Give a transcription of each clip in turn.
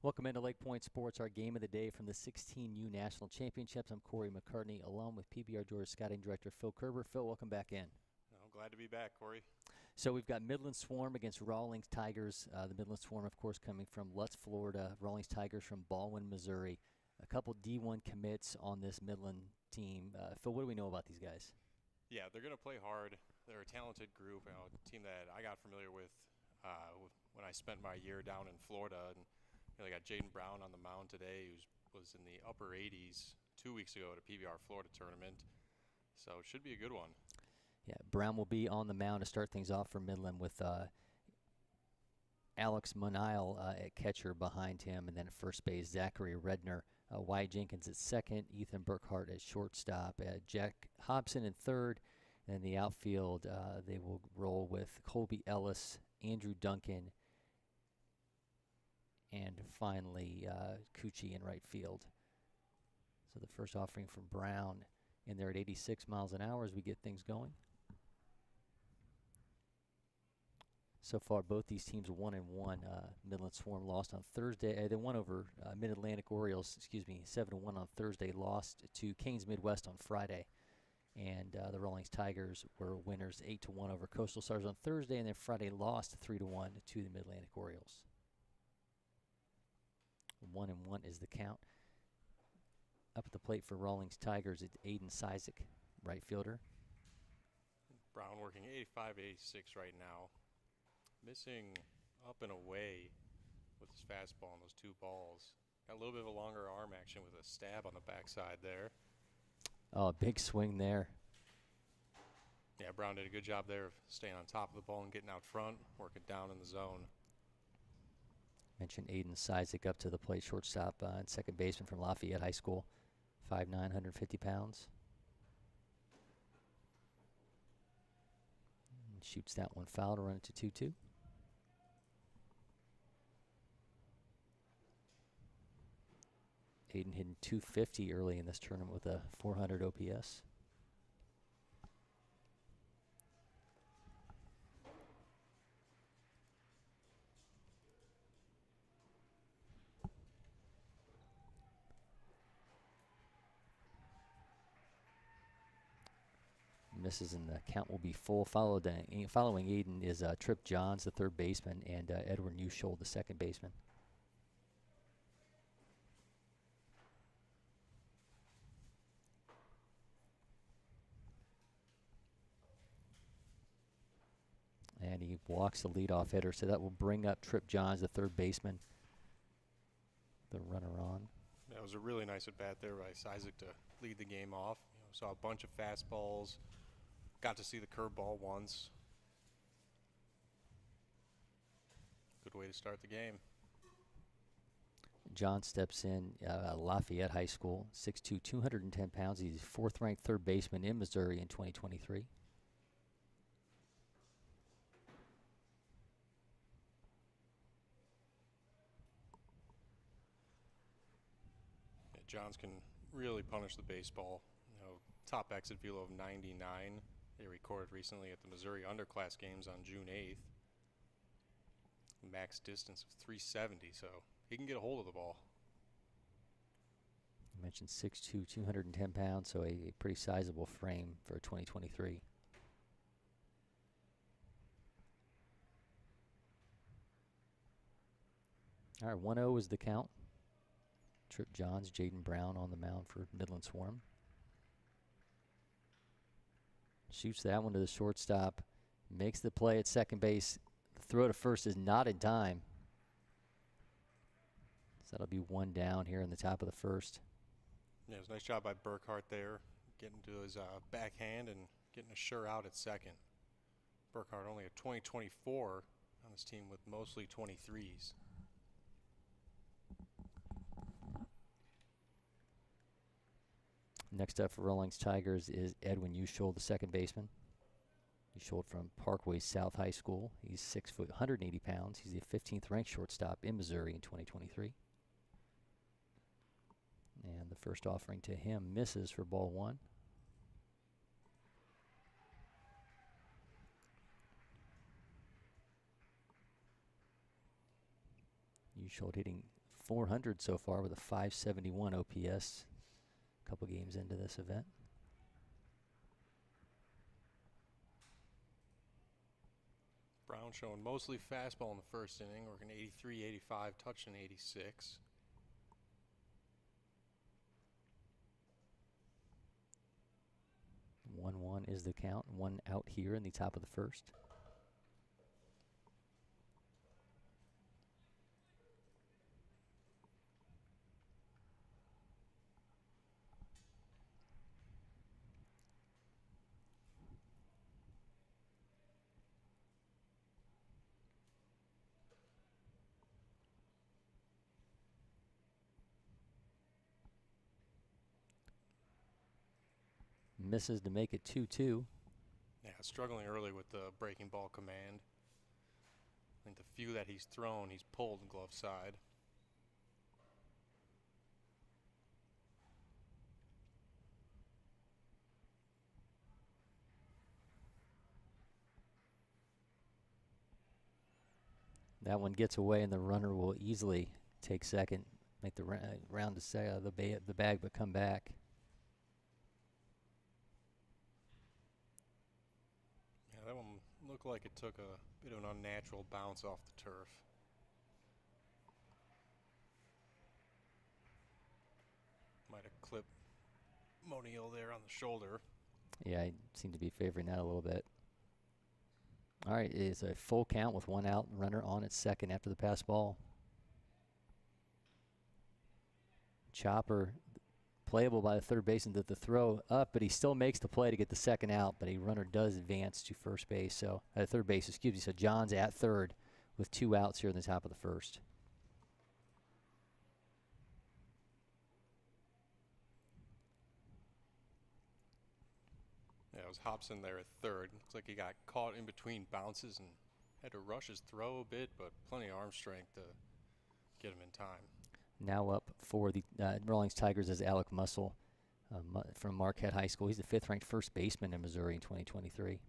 Welcome into LakePoint Sports, our game of the day from the 16U National Championships. I'm Cory McCartney, along with PBR Georgia Scouting Director Phil Kerber. Phil, welcome back in. I'm glad to be back, Cory. So we've got Midland Swarm against Rawlings Tigers. The Midland Swarm, of course, coming from Lutz, Florida. Rawlings Tigers from Baldwin, Missouri. A couple D1 commits on this Midland team. Phil, what do we know about these guys? Yeah, they're going to play hard. They're a talented group, a team that I got familiar with when I spent my year down in Florida. And they got Jaden Brown on the mound today, who was in the upper 80s 2 weeks ago at a PBR Florida tournament. So it should be a good one. Yeah, Brown will be on the mound to start things off for Midland with Alex Monile at catcher behind him, and then at first base, Zachary Redner. Wyatt Jenkins at second, Ethan Burkhart at shortstop, Jack Hobson in third, and in the outfield they will roll with Colby Ellis, Andrew Duncan, and finally Cucci in right field. So the first offering from Brown in there at 86 miles an hour as we get things going. So far, both these teams 1-1. Midland Swarm lost on Thursday. They won over Mid-Atlantic Orioles, 7-1 on Thursday, lost to Canes Midwest on Friday. And the Rawlings Tigers were winners 8-1 over Coastal Stars on Thursday, and then Friday lost 3-1 to the Mid-Atlantic Orioles. 1-1 is the count. Up at the plate for Rawlings Tigers, it's Aiden Sizik, right fielder. Brown working 85-86 right now. Missing up and away with his fastball on those two balls. Got a little bit of a longer arm action with a stab on the backside there. Oh, big swing there. Yeah, Brown did a good job there of staying on top of the ball and getting out front, working down in the zone. Mentioned Aiden Sizik up to the plate, shortstop and second baseman from Lafayette High School, 5'9", 150 pounds. And shoots that one foul to run it to 2-2. Aiden hitting 250 early in this tournament with a 400 OPS. Misses and the count will be full. Following Aiden is Trip Johns, the third baseman, and Edward Newshold, the second baseman. And he walks the leadoff hitter, so that will bring up Trip Johns, the third baseman, the runner on. That was a really nice at bat there by Sizik to lead the game off. Saw a bunch of fastballs. Got to see the curveball once. Good way to start the game. John steps in, Lafayette High School, 6'2", 210 pounds. He's fourth-ranked third baseman in Missouri in 2023. Yeah, Johns can really punish the baseball. Top exit velo of 99. They recorded recently at the Missouri Underclass Games on June 8th. Max distance of 370, so he can get a hold of the ball. You mentioned 6'2", 210 pounds, so a pretty sizable frame for 2023. All right, 1-0 is the count. Trip Johns, Jaden Brown on the mound for Midland Swarm. Shoots that one to the shortstop, makes the play at second base. The throw to first is not in time. So that'll be one down here in the top of the first. Yeah, it was a nice job by Burkhart there, getting to his backhand and getting a sure out at second. Burkhart only a 20-24 on this team with mostly 23s. Next up for Rawlings Tigers is Edwin Newshold, the second baseman. Newshold from Parkway South High School. He's 6 foot, 180 pounds. He's the 15th ranked shortstop in Missouri in 2023. And the first offering to him misses for ball one. Newshold hitting .400 so far with a .571 OPS. A couple games into this event. Brown showing mostly fastball in the first inning, working 83, 85, touching 86. One is the count. One out here in the top of the first. Misses to make it 2-2. Yeah, struggling early with the breaking ball command. I think the few that he's thrown, he's pulled glove side. That one gets away, and the runner will easily take second, make the round to the bag, but come back. Yeah, that one looked like it took a bit of an unnatural bounce off the turf. Might have clipped Moniel there on the shoulder. Yeah, I seem to be favoring that a little bit. All right, it's a full count with one out, runner on at second after the pass ball. Chopper playable by the third baseman to the throw up, but he still makes the play to get the second out, but a runner does advance to first base, so third base, excuse me. So John's at third with two outs here in the top of the first. Yeah, it was Hobson there at third. Looks like he got caught in between bounces and had to rush his throw a bit, but plenty of arm strength to get him in time. Now up for the Rawlings Tigers is Alec Muscle from Marquette High School. He's the fifth-ranked first baseman in Missouri in 2023.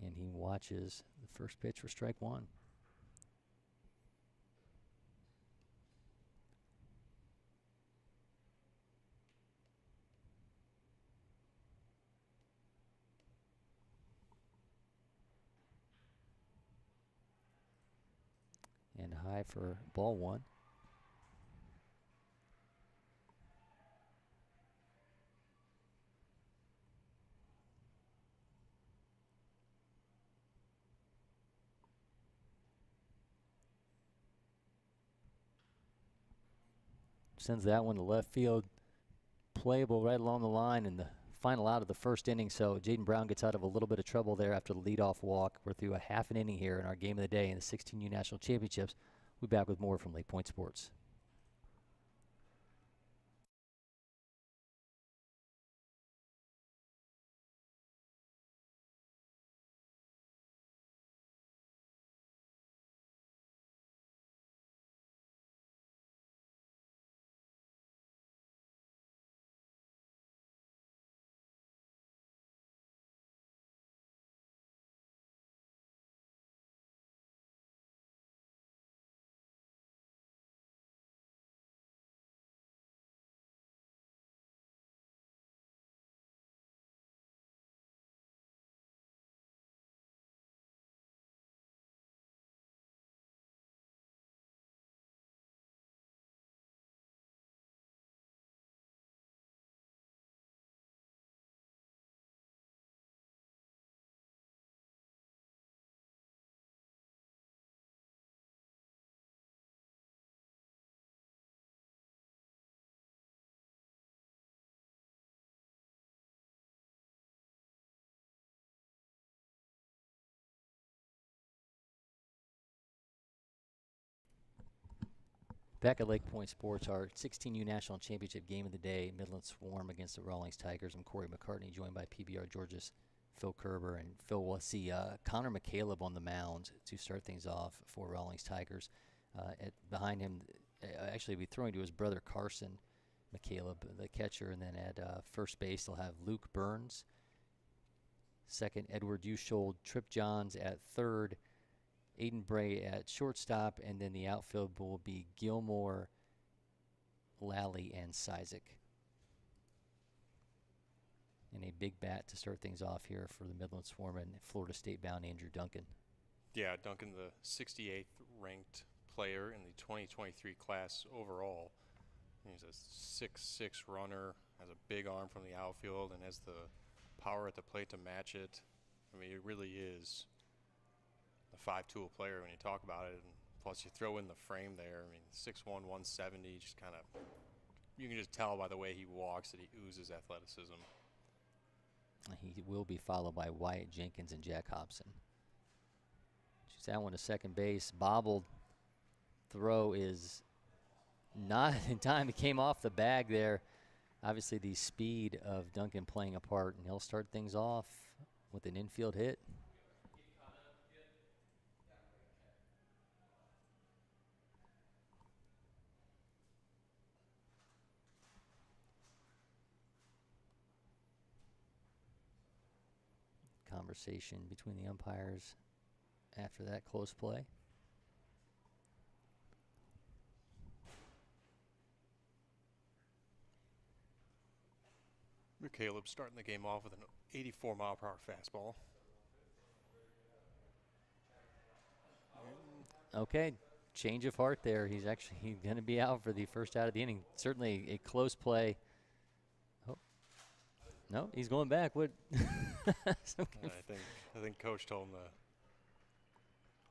And he watches the first pitch for strike one. And high for ball one. Sends that one to left field. Playable right along the line in the final out of the first inning. So Jaden Brown gets out of a little bit of trouble there after the leadoff walk. We're through a half an inning here in our game of the day in the 16U National Championships. We'll be back with more from LakePoint Sports. Back at LakePoint Sports, our 16U National Championship game of the day, Midland Swarm against the Rawlings Tigers. I'm Cory McCartney, joined by PBR George's Phil Kerber. And Phil, will see Connor McCaleb on the mound to start things off for Rawlings Tigers. Behind him, actually, be throwing to his brother Carson McCaleb, the catcher. And then at first base, they'll have Luke Burns. Second, Edward Ushold, Trip Johns at third. Aiden Bray at shortstop, and then the outfield will be Gilmore, Lally, and Sizik. And a big bat to start things off here for the Midland Swarm and Florida State-bound Andrew Duncan. Yeah, Duncan, the 68th ranked player in the 2023 class overall. He's a 6'6" runner, has a big arm from the outfield, and has the power at the plate to match it. I mean, it really is a five-tool player when you talk about it. And plus, you throw in the frame there. I mean, 6'1", 170, just kind of, you can just tell by the way he walks that he oozes athleticism. He will be followed by Wyatt Jenkins and Jack Hobson. Shoots that one to second base. Bobbled throw is not in time. It came off the bag there. Obviously, the speed of Duncan playing a part, and he'll start things off with an infield hit. Conversation between the umpires after that close play. McCaleb starting the game off with an 84-mile-per-hour fastball. Okay, change of heart there. He's actually going to be out for the first out of the inning. Certainly a close play. Oh, no, he's going back. What? I think Coach told him to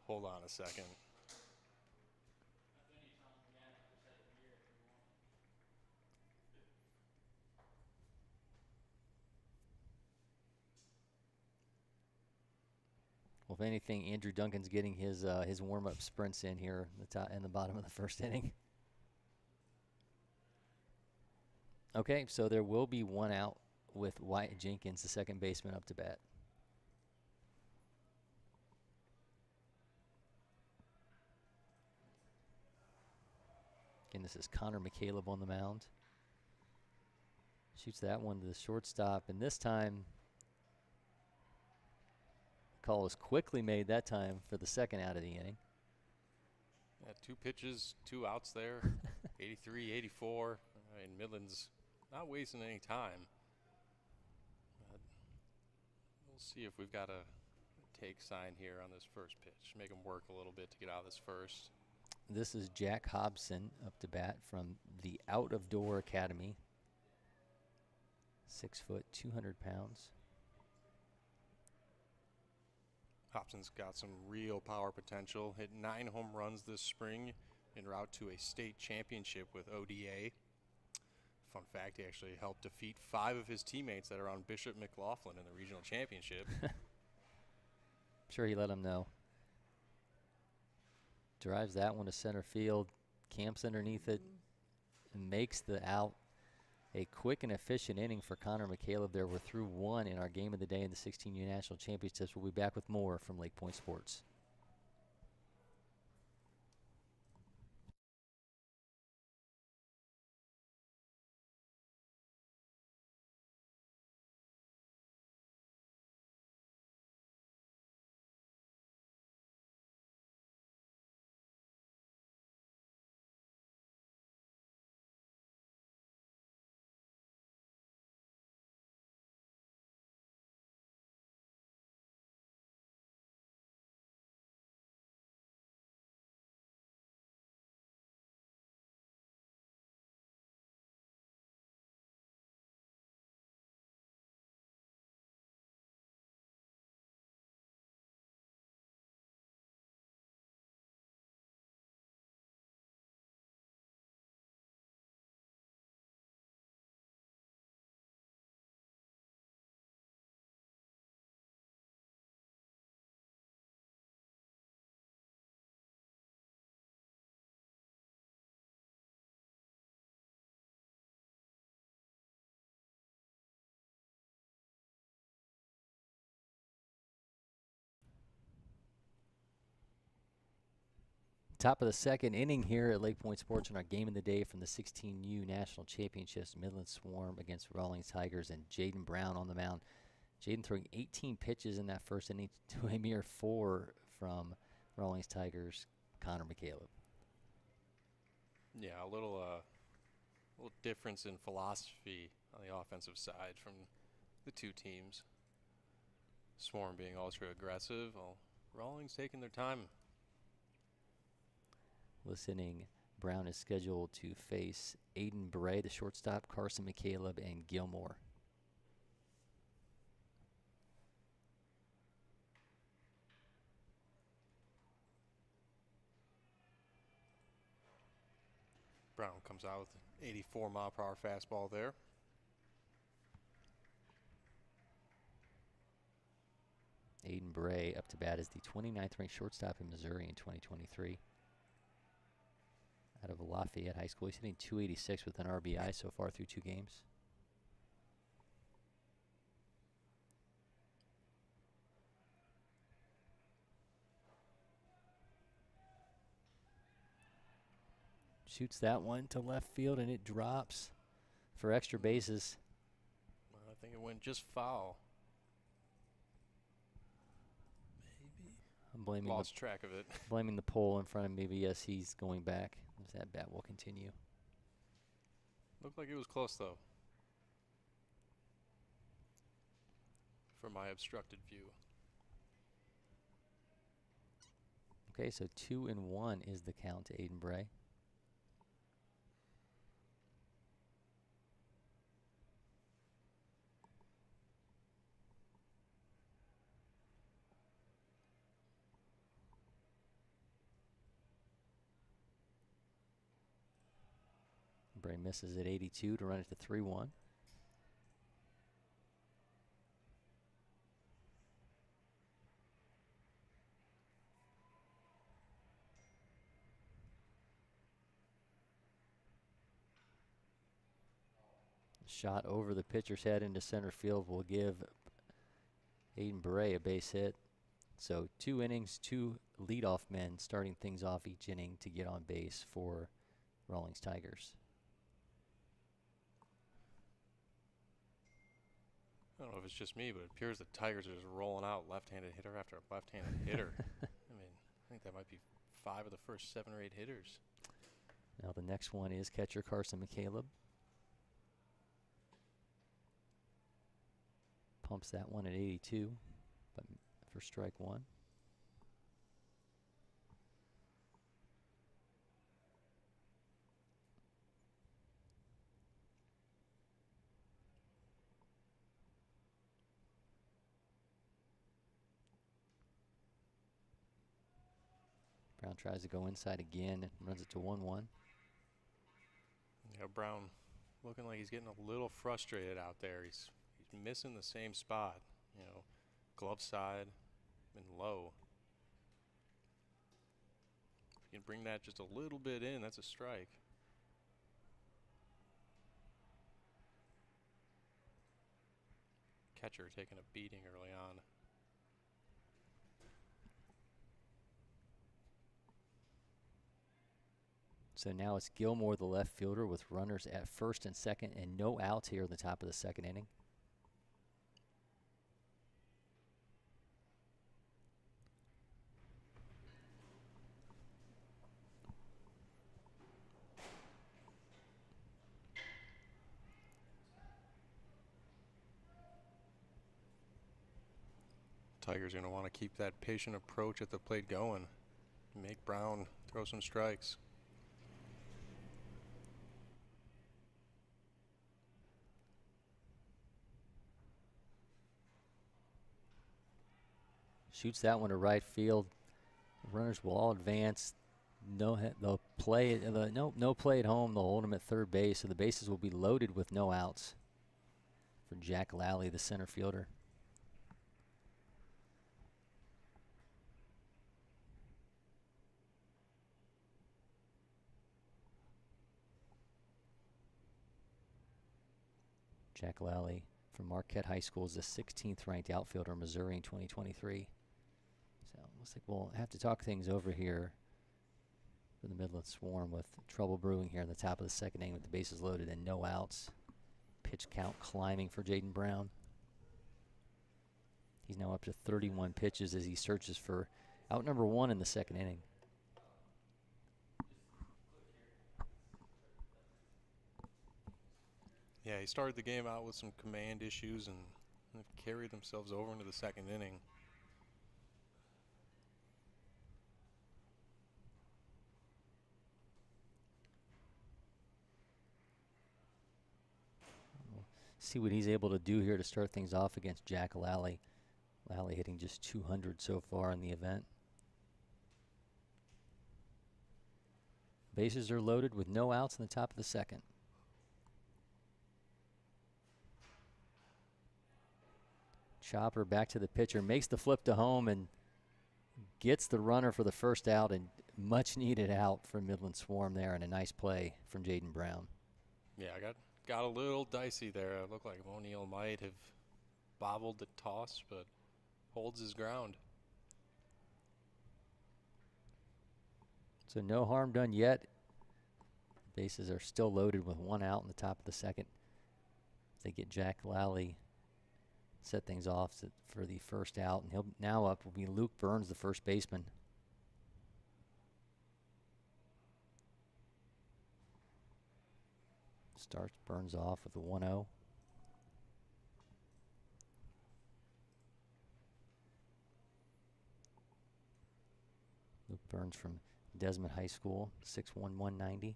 hold on a second. Well, if anything, Andrew Duncan's getting his warm-up sprints in here in the bottom of the first inning. Okay, so there will be one out with Wyatt Jenkins, the second baseman, up to bat. Again, this is Connor McCaleb on the mound. Shoots that one to the shortstop, and this time call was quickly made that time for the second out of the inning. Yeah, 2 pitches, 2 outs there, 83, 84. I mean, Midland's not wasting any time. We'll see if we've got a take sign here on this first pitch. Make him work a little bit to get out of this first. This is Jack Hobson up to bat from the Out of Door Academy. 6 foot, 200 pounds. Hobson's got some real power potential. Hit 9 home runs this spring en route to a state championship with ODA. Fun fact, he actually helped defeat 5 of his teammates that are on Bishop McLaughlin in the regional championship. I'm sure he let him know. Drives that one to center field, camps underneath it, and makes the out. A quick and efficient inning for Connor McCaleb there. We're through 1 in our game of the day in the 16U National Championships. We'll be back with more from LakePoint Sports. Top of the second inning here at LakePoint Sports in our game of the day from the 16U National Championships. Midland Swarm against Rawlings Tigers, and Jaden Brown on the mound. Jaden throwing 18 pitches in that first inning to a mere 4 from Rawlings Tigers, Connor McCaleb. Yeah, a little difference in philosophy on the offensive side from the two teams. Swarm being ultra aggressive, while Rawlings taking their time. Listening, Brown is scheduled to face Aiden Bray, the shortstop, Carson McCaleb, and Gilmore. Brown comes out with an 84 mile per hour fastball there. Aiden Bray up to bat as the 29th ranked shortstop in Missouri in 2023. Out of Lafayette High School, he's hitting .286 with an RBI so far through 2 games. Shoots that one to left field, and it drops for extra bases. I think it went just foul. Maybe. I'm blaming Lost track of it. Blaming the pole in front of me, but yes, he's going back. That bat will continue. Looked like it was close, though, from my obstructed view. Okay, so 2-1 is the count to Aiden Bray. Bray misses at 82 to run it to 3-1. Shot over the pitcher's head into center field will give Aiden Bray a base hit. So 2 innings, 2 leadoff men starting things off each inning to get on base for Rawlings Tigers. I don't know if it's just me, but it appears the Tigers are just rolling out left-handed hitter after left-handed hitter. I mean, I think that might be 5 of the first 7 or 8 hitters. Now the next one is catcher Carson McCaleb. Pumps that one at 82, but for strike 1. Brown tries to go inside again and runs it to 1-1. Yeah, Brown looking like he's getting a little frustrated out there. He's missing the same spot, you know, glove side and low. If you can bring that just a little bit in, that's a strike. Catcher taking a beating early on. So now it's Gilmore, the left fielder, with runners at first and second and no outs here in the top of the second inning. Tigers are going to want to keep that patient approach at the plate going. Make Brown throw some strikes. Shoots that one to right field. Runners will all advance. They'll play. No play at home. They'll hold them at third base, so the bases will be loaded with no outs for Jack Lally, the center fielder. Jack Lally from Marquette High School is the 16th ranked outfielder in Missouri in 2023. So looks like we'll have to talk things over here for the Midland Swarm with trouble brewing here in the top of the second inning with the bases loaded and no outs. Pitch count climbing for Jaden Brown. He's now up to 31 pitches as he searches for Out number 1 in the second inning. Yeah, he started the game out with some command issues and they've carried themselves over into the second inning. See what he's able to do here to start things off against Jack Lally. Lally hitting just 200 so far in the event. Bases are loaded with no outs in the top of the second. Chopper back to the pitcher, makes the flip to home and gets the runner for the first out, and much needed out from Midland Swarm there, and a nice play from Jaden Brown. Yeah, I got a little dicey there. It looked like O'Neill might have bobbled the toss, but holds his ground. So no harm done yet. Bases are still loaded with 1 out in the top of the second. They get Jack Lally set things off for the first out, and he'll now up will be Luke Burns, the first baseman. Starts Burns off with a 1-0. Luke Burns from Desmond High School, 6'1", 190.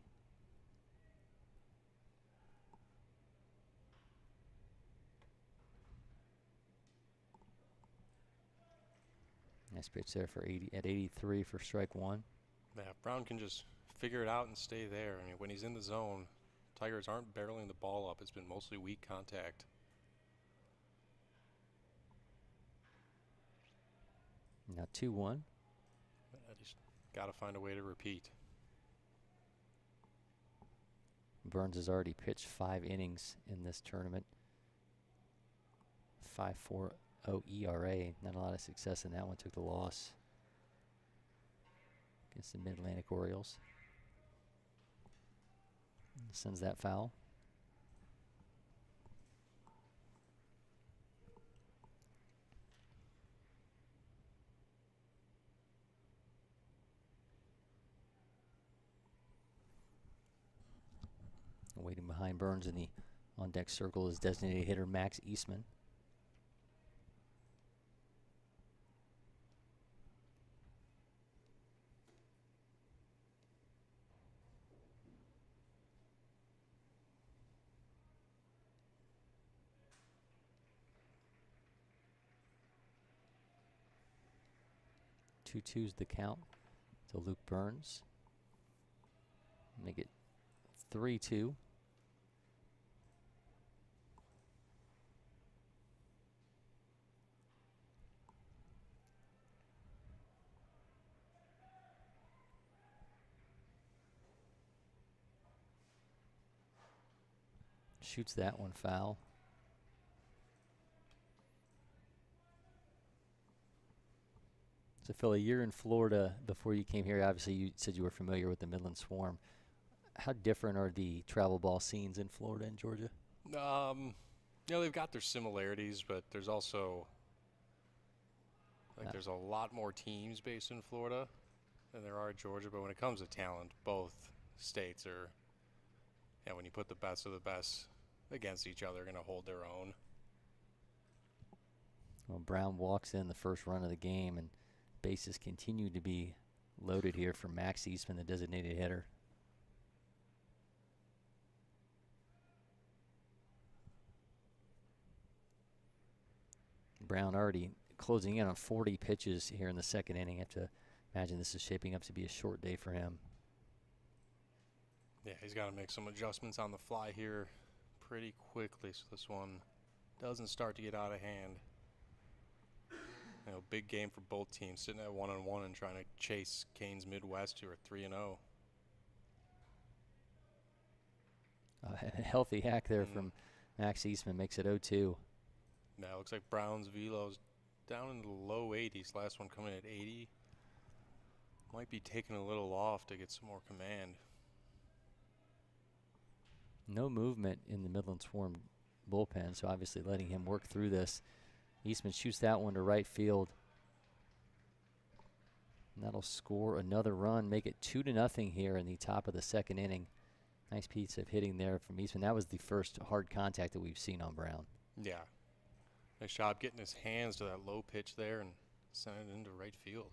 Nice pitch there for 83 for strike 1. Yeah, Brown can just figure it out and stay there. I mean, when he's in the zone, Tigers aren't barreling the ball up. It's been mostly weak contact. Now 2-1. I just got to find a way to repeat. Burns has already pitched 5 innings in this tournament. 5.40 ERA. Not a lot of success in that one. Took the loss against the Mid-Atlantic Orioles. Sends that foul. Waiting behind Burns in the on-deck circle is designated hitter Max Eastman. Two's the count to Luke Burns. Make it 3-2. Shoots that one foul. So Phil, a year in Florida before you came here, obviously you said you were familiar with the Midland Swarm. How different are the travel ball scenes in Florida and Georgia? You know, they've got their similarities, but there's also, there's a lot more teams based in Florida than there are in Georgia. But when it comes to talent, both states are, when you put the best of the best against each other, going to hold their own. Well, Brown walks in the first run of the game, and bases continue to be loaded here for Max Eastman, the designated hitter. Brown already closing in on 40 pitches here in the second inning. I have to imagine this is shaping up to be a short day for him. Yeah, he's got to make some adjustments on the fly here pretty quickly so this one doesn't start to get out of hand. You know, big game for both teams, sitting at 1-1 and trying to chase Canes Midwest, who are 3-0. A healthy hack there from Max Eastman makes it 0-2. Now it looks like Brown's velo's down in the low 80s. Last one coming at 80. Might be taking a little off to get some more command. No movement in the Midland Swarm bullpen, so obviously letting him work through this. Eastman shoots that one to right field. And that'll score another run, make it 2-0 here in the top of the second inning. Nice piece of hitting there from Eastman. That was the first hard contact that we've seen on Brown. Yeah. Nice job getting his hands to that low pitch there and sending it into right field.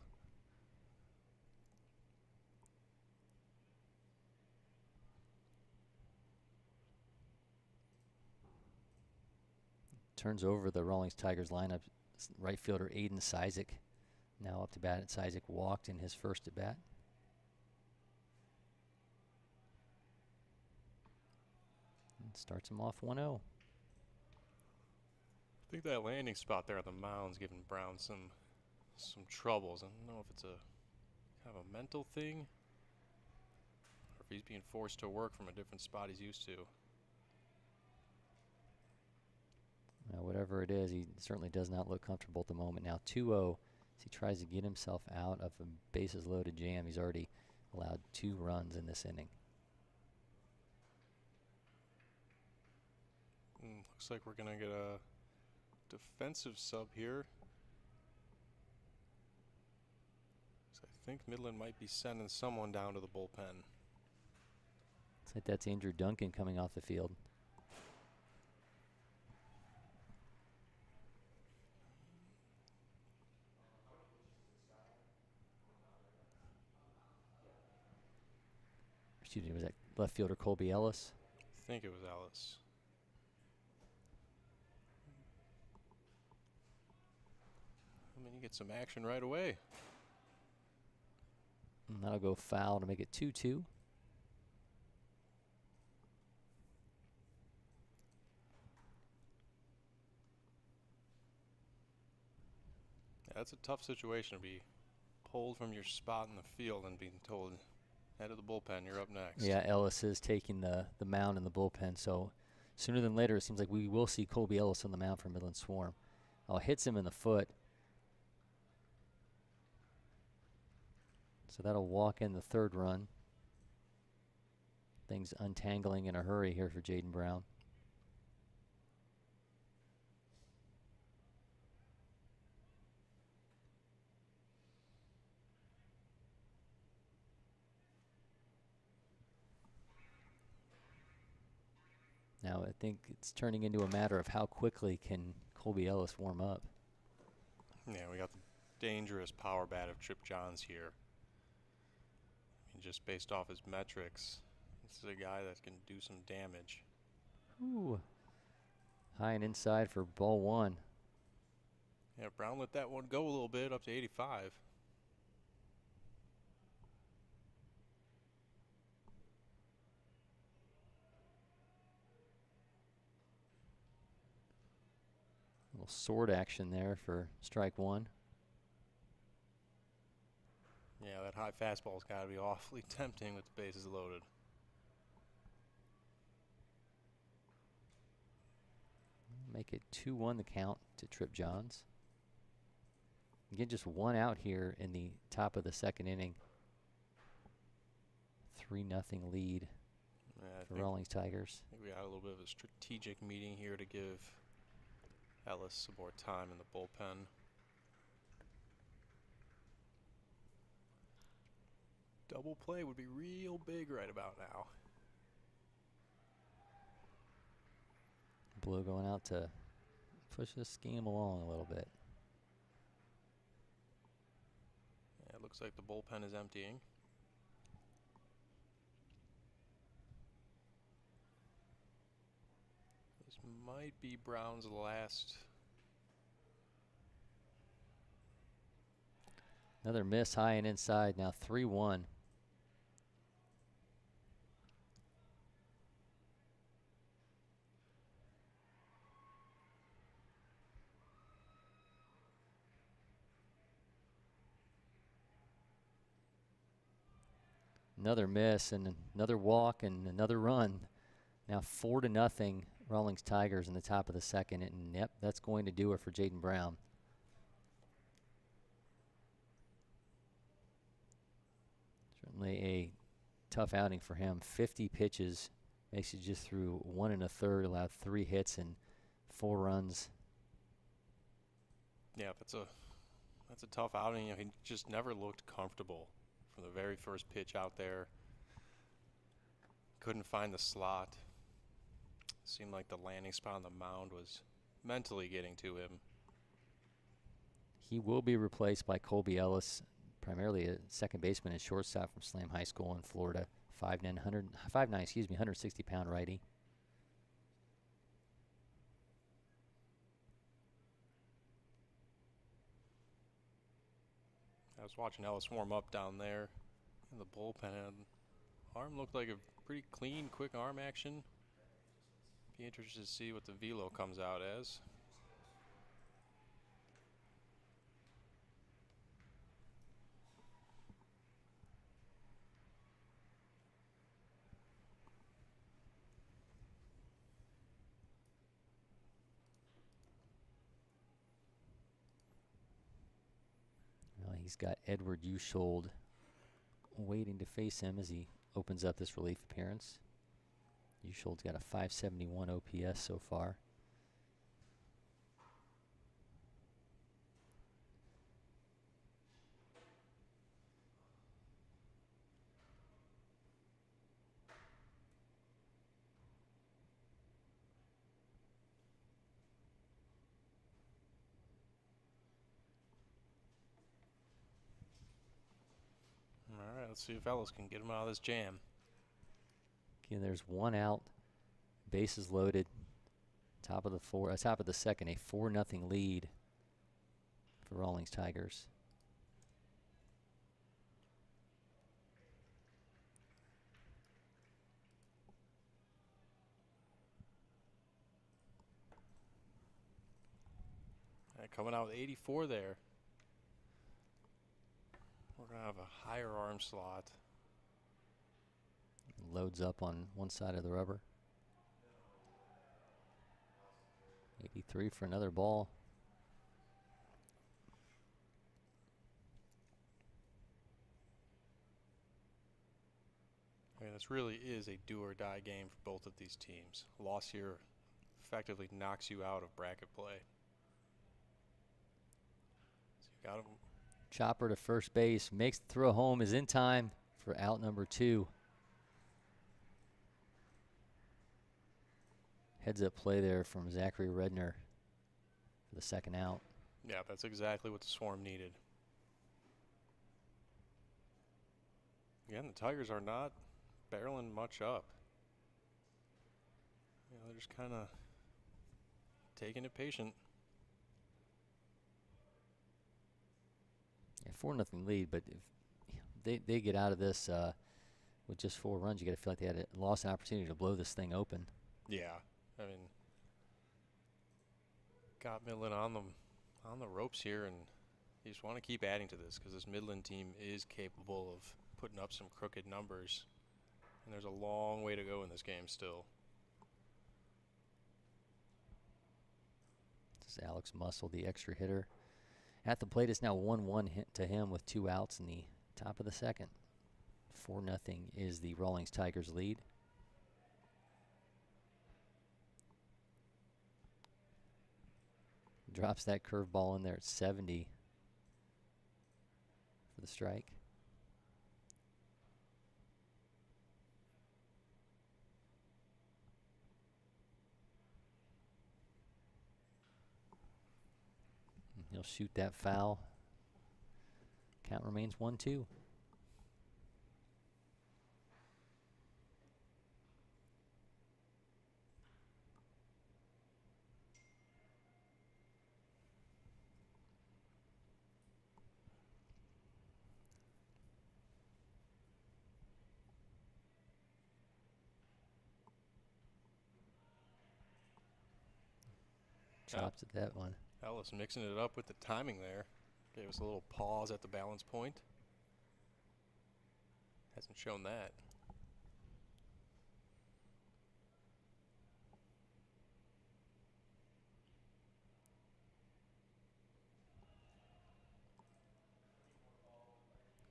Turns over the Rawlings Tigers lineup. Right fielder Aiden Cizik now up to bat. Cizik walked in his first at bat. And starts him off 1-0. I think that landing spot there on the mound's giving Brown some troubles. I don't know if it's a kind of a mental thing or if he's being forced to work from a different spot he's used to. Whatever it is, he certainly does not look comfortable at the moment. Now 2-0 as he tries to get himself out of a bases loaded jam. He's already allowed 2 runs in this inning. Looks like we're going to get a defensive sub here. So I think Midland might be sending someone down to the bullpen. Looks like that's Andrew Duncan coming off the field. Excuse me, was that left fielder Colby Ellis? I think it was Ellis. I mean, you get some action right away. And that'll go foul to make it 2-2. Yeah, that's a tough situation to be pulled from your spot in the field and being told, head of the bullpen, you're up next. Yeah, Ellis is taking the mound in the bullpen, so sooner than later it seems like we will see Colby Ellis on the mound for Midland Swarm. Oh, hits him in the foot. So that'll walk in the third run. Things untangling in a hurry here for Jaden Brown. Now I think it's turning into a matter of how quickly can Colby Ellis warm up. Yeah, we got the dangerous power bat of Trip Johns here. I mean, just based off his metrics, this is a guy that can do some damage. Ooh. High and inside for ball 1. Yeah, Brown let that one go a little bit, up to 85. Little sword action there for strike 1. Yeah, that high fastball's got to be awfully tempting with the bases loaded. Make it 2-1 the count to Trip Johns. Again, just 1 out here in the top of the second inning. 3-0 lead for Rawlings Tigers. I think we had a little bit of a strategic meeting here to give Ellis some more time in the bullpen. Double play would be real big right about now. Blue going out to push this game along a little bit. Yeah, it looks like the bullpen is emptying. This might be Brown's last. Another miss high and inside, now 3-1. Another miss and another walk and another run. Now 4-0 Rawlings Tigers in the top of the second. And yep, that's going to do it for Jaden Brown. Certainly a tough outing for him. 50 pitches, makes it just through 1 1/3, allowed 3 hits and 4 runs. Yeah, that's that's a tough outing. You know, he just never looked comfortable from the very first pitch out there. Couldn't find the slot. Seemed like the landing spot on the mound was mentally getting to him. He will be replaced by Colby Ellis, primarily a second baseman and shortstop from Slam High School in Florida. 5'9", 160-pound righty. I was watching Ellis warm up down there in the bullpen, and arm looked like a pretty clean, quick arm action. Be interested to see what the velo comes out as. Well, he's got Edward Ushold waiting to face him as he opens up this relief appearance. Ushold's got a 571 OPS so far. All right, let's see if Ellis can get him out of this jam. Again, there's one out, bases loaded. Top of the second, a 4-0 lead for Rawlings Tigers. Coming out with 84 there. We're going to have a higher arm slot. Loads up on one side of the rubber. 83 for another ball. I mean, this really is a do-or-die game for both of these teams. A loss here effectively knocks you out of bracket play. So you got him. Chopper to first base, makes the throw home, is in time for out number 2. Heads up play there from Zachary Redner for the second out. Yeah, that's exactly what the Swarm needed. Again, the Tigers are not barreling much up. You know, they're just kind of taking it patient. Yeah, 4-0 lead, but if they get out of this with just 4 runs, you got to feel like they had lost an opportunity to blow this thing open. Yeah, I mean, got Midland on the ropes here, and you just want to keep adding to this because this Midland team is capable of putting up some crooked numbers, and there's a long way to go in this game still. This is Alex Muscle, the extra hitter. At the plate, it's now 1-1 to him with 2 outs in the top of the second. 4-0 is the Rawlings Tigers lead. Drops that curveball in there at 70 for the strike. He'll shoot that foul. Count remains 1-2. Chops at that one. Ellis mixing it up with the timing there. Gave us a little pause at the balance point. Hasn't shown that.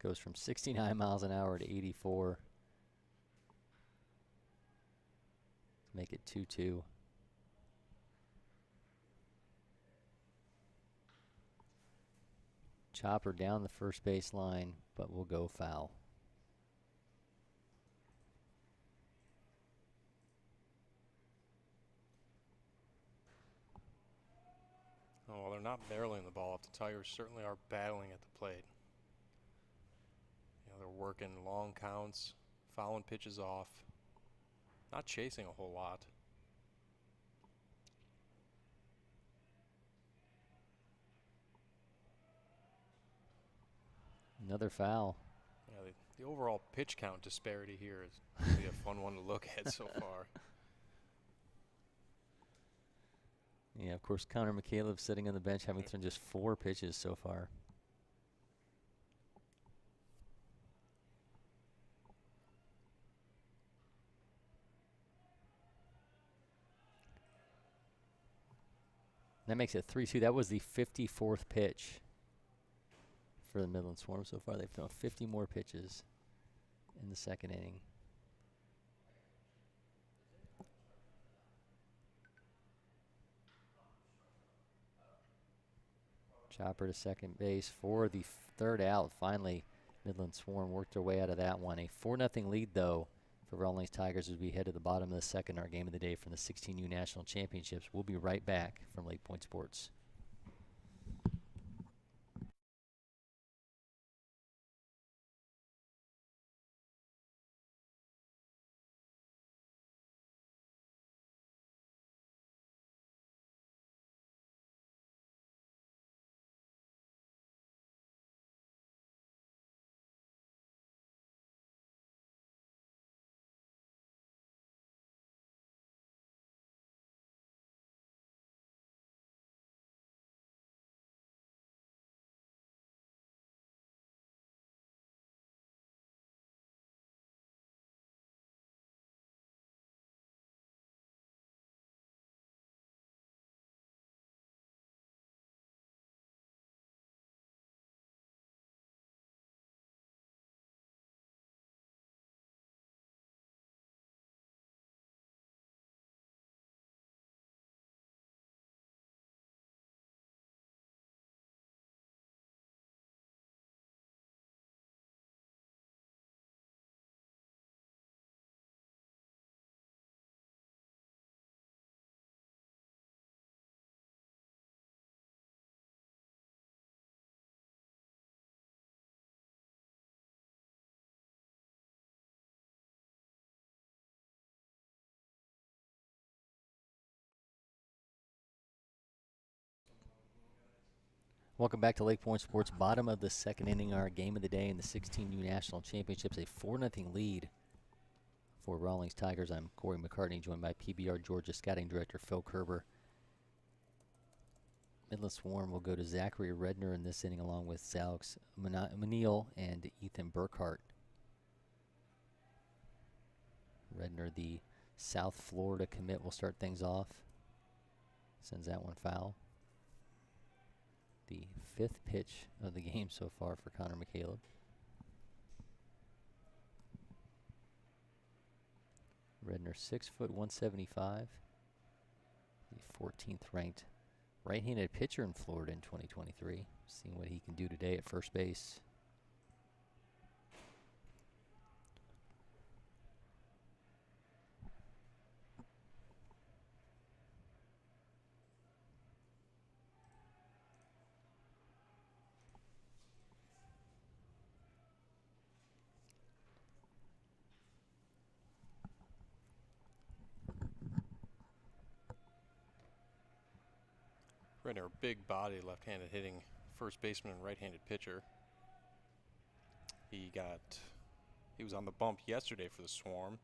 Goes from 69 miles an hour to 84. Make it 2-2. Chopper down the first base line, but will go foul. Oh, well, they're not barreling the ball up. The Tigers certainly are battling at the plate. You know, they're working long counts, fouling pitches off, not chasing a whole lot. Another foul. Yeah, the overall pitch count disparity here is really a fun one to look at so far. Yeah, of course, Connor McCaleb sitting on the bench having thrown just 4 pitches so far. That makes it 3-2. That was the 54th pitch for the Midland Swarm so far. They've thrown 50 more pitches in the second inning. Chopper to second base for the third out. Finally, Midland Swarm worked their way out of that one. A 4-0 lead, though, for Rawlings Tigers as we head to the bottom of the second, our game of the day from the 16U National Championships. We'll be right back from LakePoint Sports. Welcome back to LakePoint Sports. Bottom of the second inning, our game of the day in the 16U National Championships. A 4-0 lead for Rawlings Tigers. I'm Cory McCartney, joined by PBR Georgia Scouting Director Phil Kerber. Midland Swarm will go to Zachary Redner in this inning, along with Alex Manil and Ethan Burkhart. Redner, the South Florida commit, will start things off. Sends that one foul. The 5th pitch of the game so far for Connor McCaleb. Redner, 6 foot 175. The 14th ranked right-handed pitcher in Florida in 2023. Seeing what he can do today at first base. Redner, big body, left-handed hitting first baseman and right-handed pitcher. He was on the bump yesterday for the Swarm,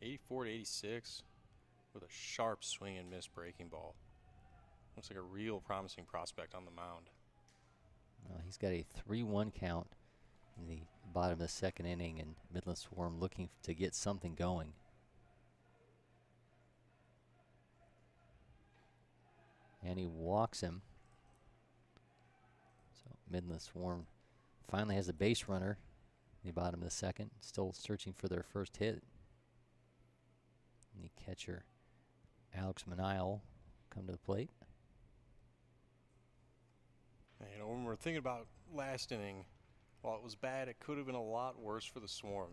84 to 86, with a sharp swing and miss breaking ball. Looks like a real promising prospect on the mound. He's got a 3-1 count in the bottom of the second inning, and Midland Swarm looking to get something going. And he walks him. So Midland Swarm finally has a base runner in the bottom of the second, still searching for their first hit. And the catcher, Alex Manile, come to the plate. You know, when we're thinking about last inning, while it was bad, it could have been a lot worse for the Swarm.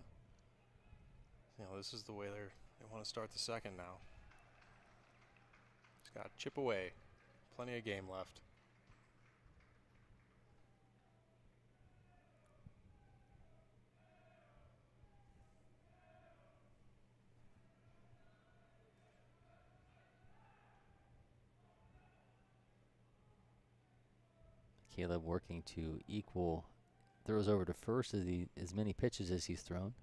You know, this is the way they want to start the second now. Just got to chip away. Plenty of game left. Caleb working to equal throws over to first as many pitches as he's thrown.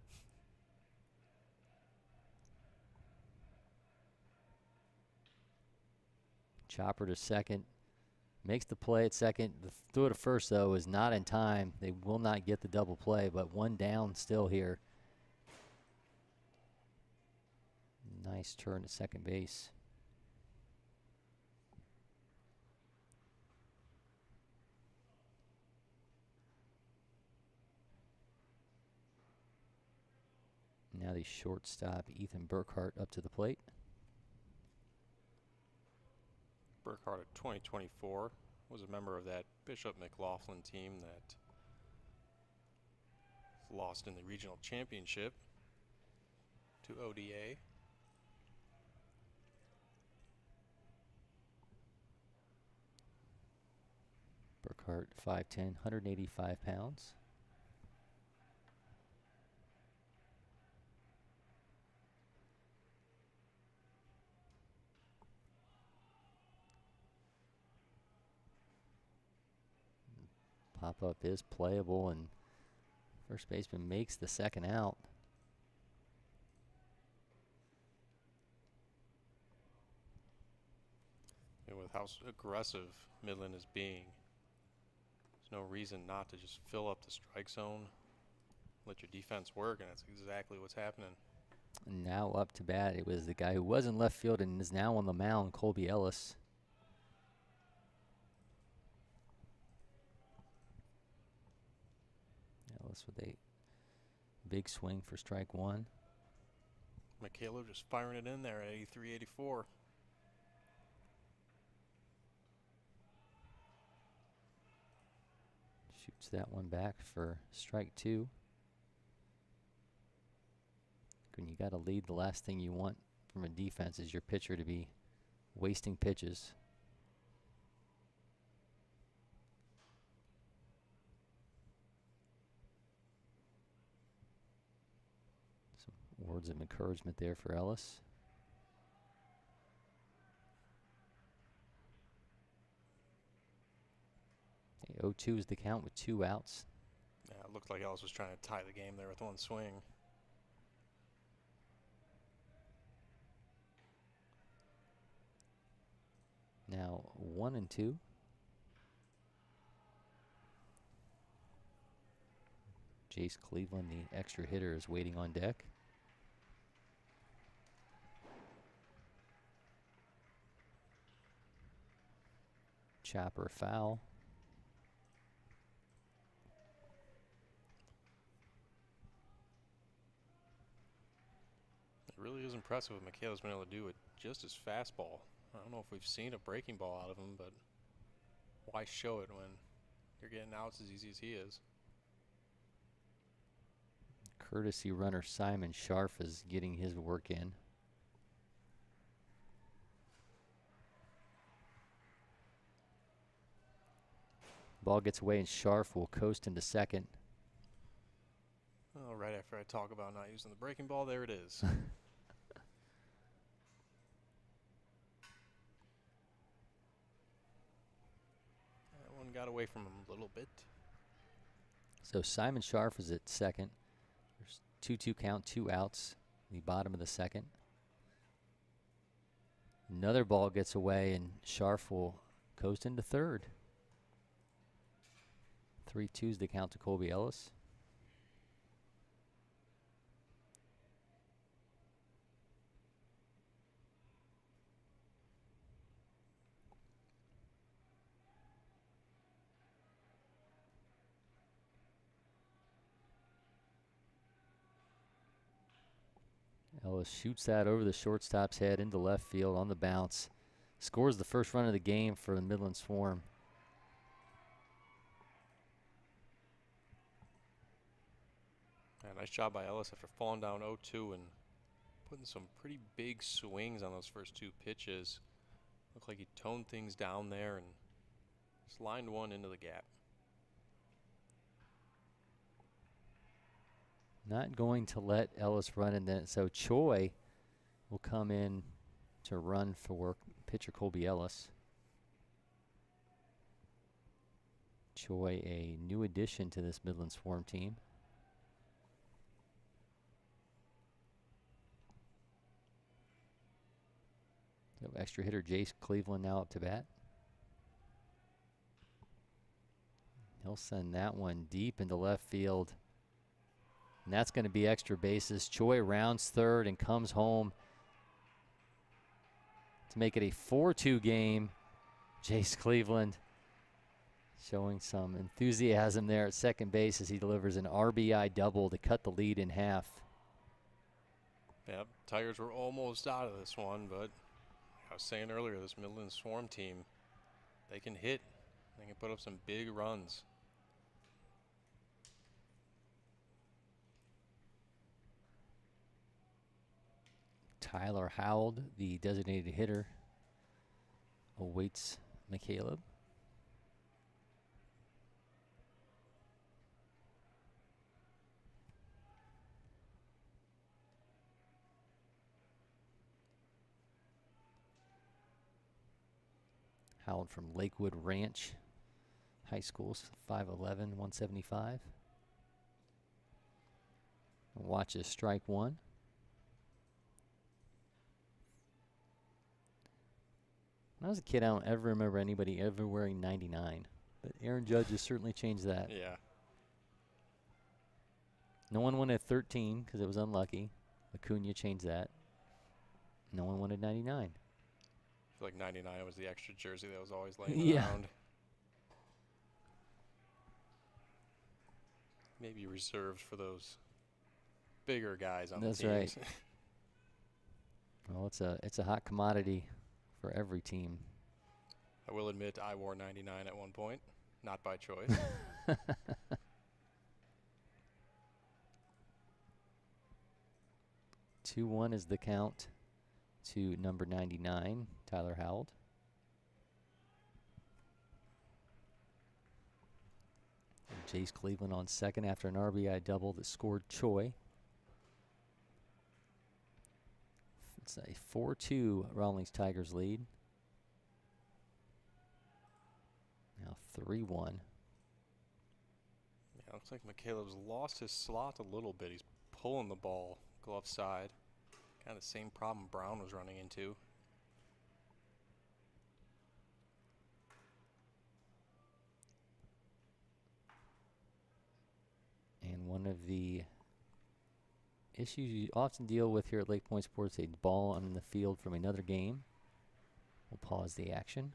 Chopper to second. Makes the play at second. The throw to first, though, is not in time. They will not get the double play, but one down still here. Nice turn to second base. Now the shortstop, Ethan Burkhart, up to the plate. Burkhart at 2024 was a member of that Bishop McLaughlin team that lost in the regional championship to ODA. Burkhart, 5'10", 185 pounds. Pop-up is playable, and first baseman makes the second out. And with how aggressive Midland is being, there's no reason not to just fill up the strike zone, let your defense work, and that's exactly what's happening. And now up to bat, it was the guy who was in left field and is now on the mound, Colby Ellis. Ellis with a big swing for strike one. McCaleb just firing it in there at 83, 84. Shoots that one back for strike two. When you got to lead, the last thing you want from a defense is your pitcher to be wasting pitches. Some words of encouragement there for Ellis. Okay, 0-2 is the count with 2 outs. Yeah, it looked like Ellis was trying to tie the game there with one swing. Now 1-2. Jace Cleveland, the extra hitter, is waiting on deck. Chopper foul. It really is impressive what McHale's been able to do with just his fastball. I don't know if we've seen a breaking ball out of him, but why show it when you're getting outs as easy as he is? Courtesy runner Simon Scharf is getting his work in. Ball gets away and Scharf will coast into second. Oh, right after I talk about not using the breaking ball, there it is. That one got away from him a little bit. So Simon Scharf is at second. There's 2-2 count, 2 outs, the bottom of the second. Another ball gets away and Scharf will coast into third. 3-2 is the count to Colby Ellis. Ellis shoots that over the shortstop's head into left field on the bounce. Scores the first run of the game for the Midland Swarm. Yeah, nice job by Ellis after falling down 0-2 and putting some pretty big swings on those first two pitches. Looked like he toned things down there and just lined one into the gap. Not going to let Ellis run in that. So Choi will come in to run for pitcher Colby Ellis. Choi, a new addition to this Midland Swarm team. So extra hitter Jace Cleveland now up to bat. He'll send that one deep into left field. And that's going to be extra bases. Choi rounds third and comes home to make it a 4-2 game. Jace Cleveland showing some enthusiasm there at second base as he delivers an RBI double to cut the lead in half. Yep, Tigers were almost out of this one, but I was saying earlier, this Midland Swarm team, they can hit. They can put up some big runs. Tyler Howell, the designated hitter, awaits McCaleb. Howell from Lakewood Ranch High Schools, 5'11", 175. Watches strike one. When I was a kid, I don't ever remember anybody ever wearing 99. But Aaron Judge has certainly changed that. Yeah. No one wanted 13 because it was unlucky. Acuna changed that. No one wanted 99. I feel like 99 was the extra jersey that was always laying around. Maybe reserved for those bigger guys on the teams. That's right. Well, it's a hot commodity for every team. I will admit I wore 99 at one point, not by choice. 2-1 is the count to number 99, Tyler Howell. Jace Cleveland on second after an RBI double that scored Choi. It's a 4-2 Rawlings Tigers lead. Now 3-1. Yeah, looks like McCaleb's lost his slot a little bit. He's pulling the ball glove side. Kind of the same problem Brown was running into. And one of the issues you often deal with here at LakePoint Sports, a ball on the field from another game. We'll pause the action.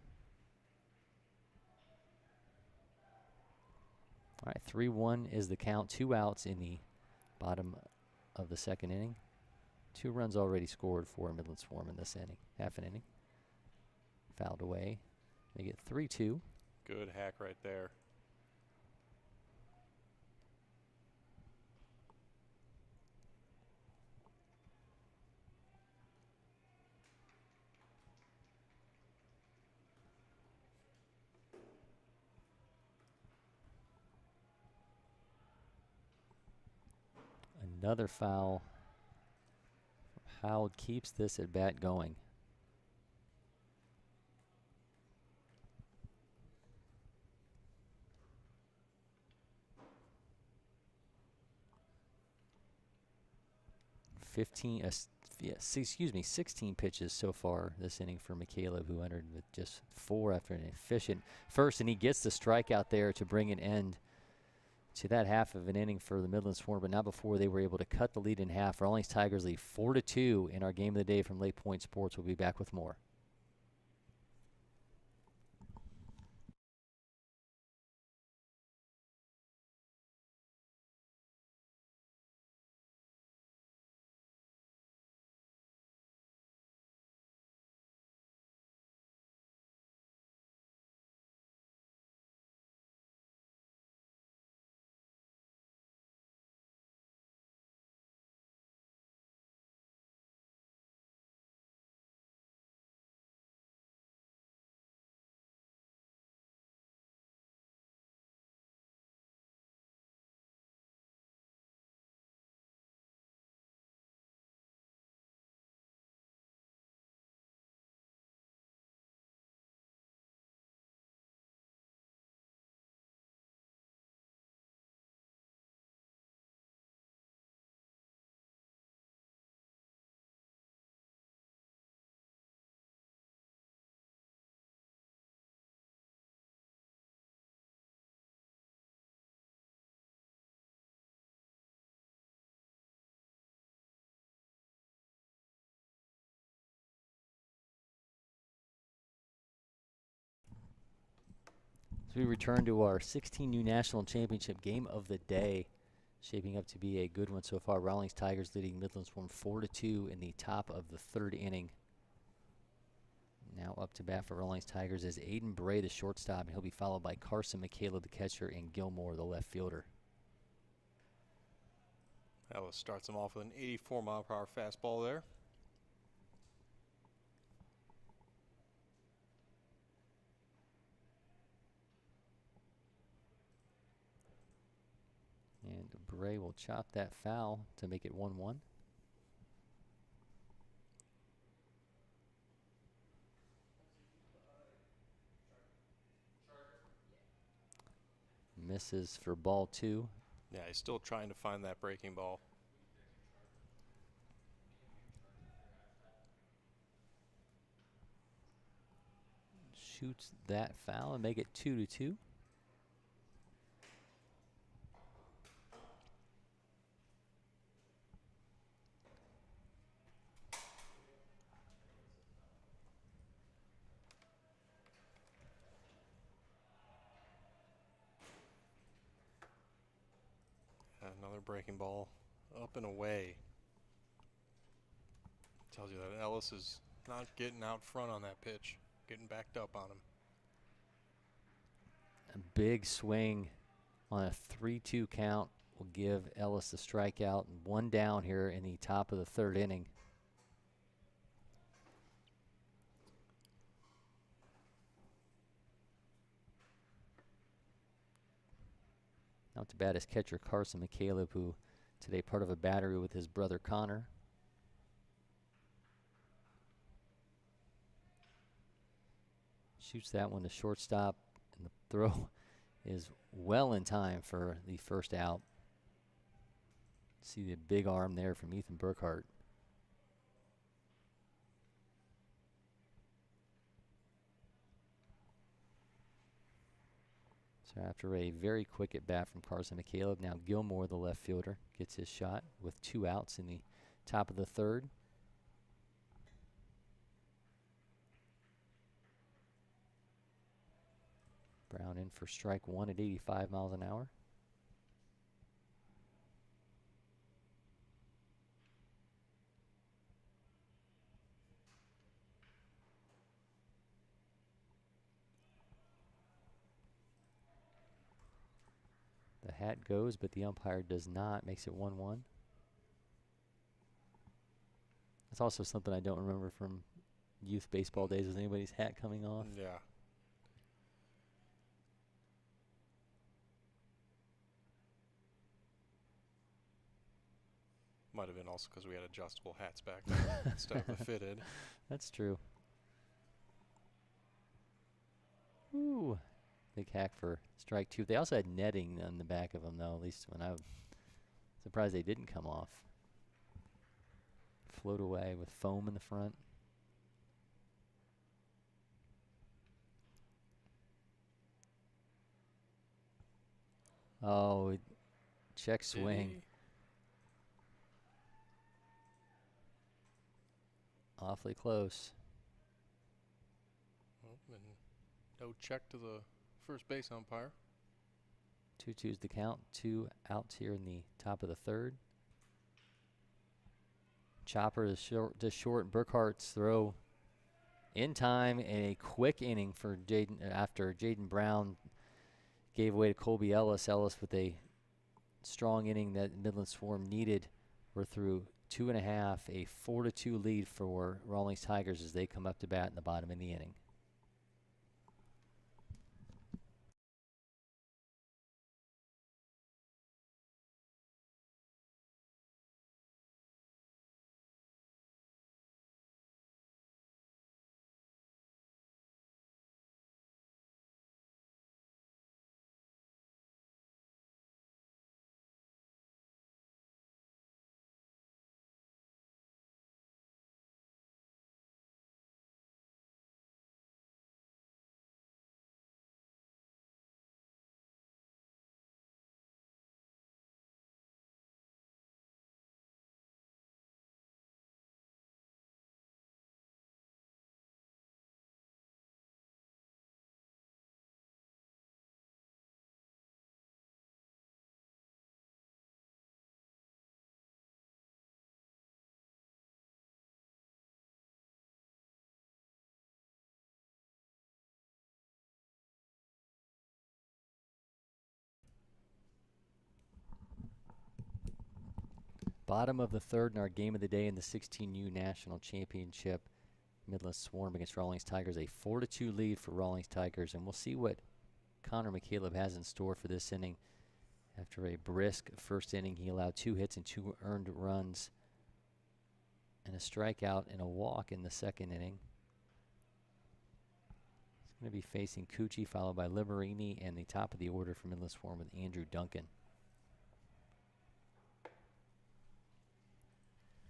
All right, 3-1 is the count. 2 outs in the bottom of the second inning. 2 runs already scored for Midland Swarm in this inning, half an inning. Fouled away. They get 3-2. Good hack right there. Another foul. Howell keeps this at bat going. Yeah, 16 pitches so far this inning for McCaleb, who entered with just 4 after an efficient first, and he gets the strikeout there to bring an end to that half of an inning for the Midland Swarm, but not before they were able to cut the lead in half. Rawlings Tigers lead 4-2 in our game of the day from LakePoint Sports. We'll be back with more. So we return to our 16U National Championship game of the day. Shaping up to be a good one so far. Rawlings Tigers leading Midland Swarm 4-2 in the top of the third inning. Now up to bat for Rawlings Tigers is Aiden Bray, the shortstop, and he'll be followed by Carson McCaleb, the catcher, and Gilmore, the left fielder. Ellis starts him off with an 84-mile-per-hour fastball there. And Bray will chop that foul to make it 1-1. Misses for ball 2. Yeah, he's still trying to find that breaking ball. Shoots that foul and make it 2-2. Another breaking ball up and away. Tells you that Ellis is not getting out front on that pitch, getting backed up on him. A big swing on a 3-2 count will give Ellis the strikeout. One down here in the top of the third inning. Now to bat is catcher Carson McCaleb, who today part of a battery with his brother Connor. Shoots that one to shortstop, and the throw is well in time for the first out. See the big arm there from Ethan Burkhart. So after a very quick at bat from Carson McCaleb, now Gilmore, the left fielder, gets his shot with 2 outs in the top of the third. Brown in for strike 1 at 85 miles an hour. The hat goes, but the umpire does not. Makes it 1-1. That's also something I don't remember from youth baseball days. Was anybody's hat coming off? Yeah. Might have been also because we had adjustable hats back then instead of the fitted. That's true. Ooh. Big hack for strike 2. They also had netting on the back of them, though, at least when I was surprised they didn't come off. Float away with foam in the front. Oh, check swing. Awfully close. Well, and no check to the first base umpire. 2-2's the count. 2 outs here in the top of the third. Chopper to short. Burkhart's throw in time, and a quick inning for Jaden after Jaden Brown gave away to Colby Ellis. Ellis with a strong inning that Midland Swarm needed. We're through 2.5, a 4-2 lead for Rawlings Tigers as they come up to bat in the bottom of the inning. Bottom of the third in our game of the day in the 16U National Championship. Midland Swarm against Rawlings Tigers. A 4-2 lead for Rawlings Tigers. And we'll see what Connor McCaleb has in store for this inning. After a brisk first inning, he allowed 2 hits and 2 earned runs and a strikeout and a walk in the second inning. He's going to be facing Cucci, followed by Liberini, and the top of the order for Midland Swarm with Andrew Duncan.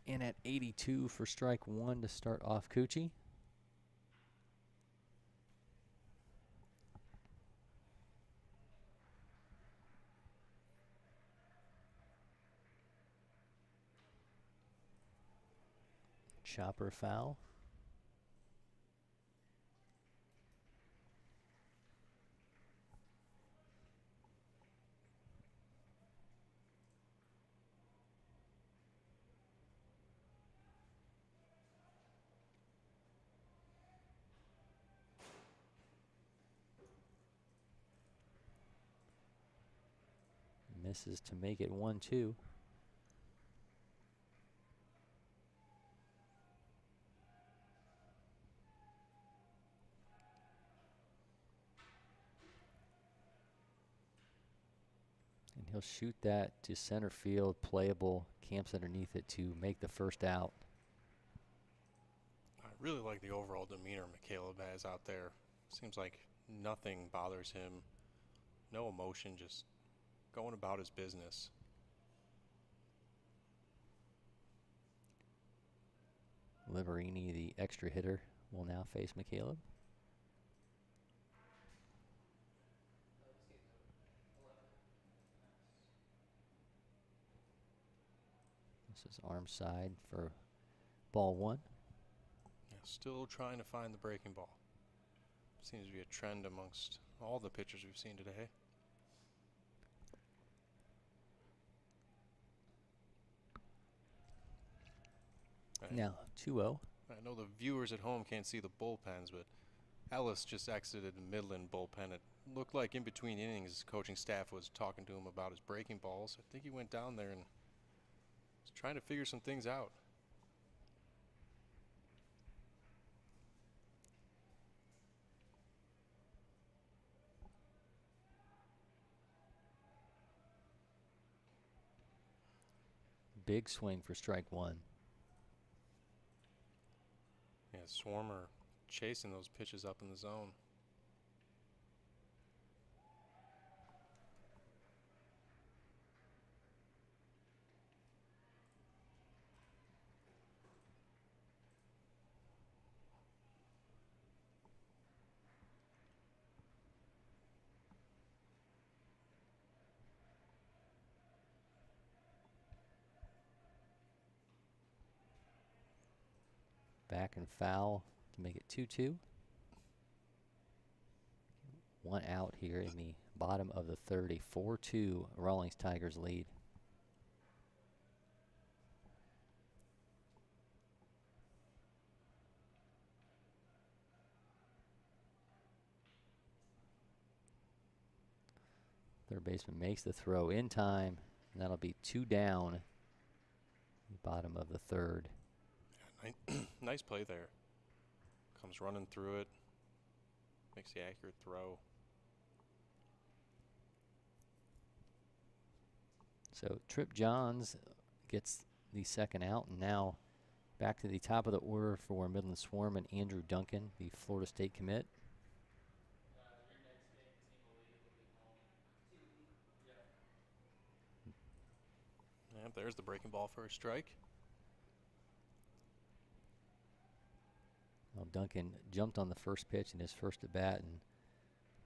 And at 82 for strike 1 to start off Cucci. Chopper foul. Misses to make it 1-2. And he'll shoot that to center field, playable, camps underneath it to make the first out. I really like the overall demeanor McCaleb has out there. Seems like nothing bothers him. No emotion, just going about his business. Liberini, the extra hitter, will now face McCaleb. This is arm side for ball 1. Yeah, still trying to find the breaking ball. Seems to be a trend amongst all the pitchers we've seen today. Now 2-0. I know the viewers at home can't see the bullpens, but Ellis just exited the Midland bullpen. It looked like in between innings, his coaching staff was talking to him about his breaking balls. I think he went down there and was trying to figure some things out. Big swing for strike 1. Yeah, Swarmer chasing those pitches up in the zone. Back and foul to make it 2-2. 1 out here in the bottom of the third. A 4-2 Rawlings Tigers lead. Third baseman makes the throw in time, and that'll be 2 down. Bottom of the third. Nice play there. Comes running through it. Makes the accurate throw. So Trip Johns gets the second out, and now back to the top of the order for Midland Swarm and Andrew Duncan, the Florida State commit. Yep, there's the breaking ball for a strike. Well, Duncan jumped on the first pitch in his first at bat, and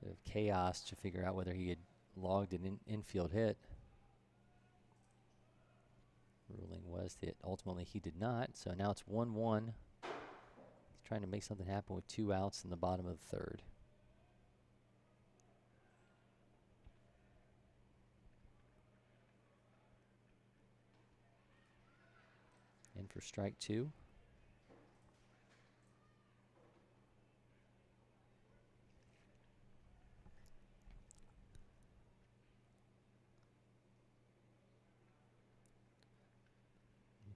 a bit of chaos to figure out whether he had logged an infield hit. Ruling was that ultimately he did not, so now it's 1-1. He's trying to make something happen with 2 outs in the bottom of the third. In for strike 2.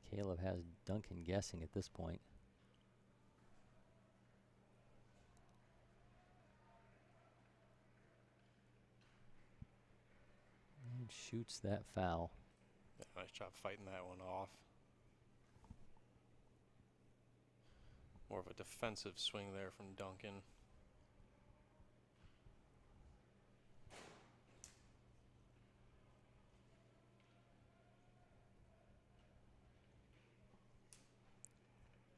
Caleb has Duncan guessing at this point. And shoots that foul. Yeah, nice job fighting that one off. More of a defensive swing there from Duncan.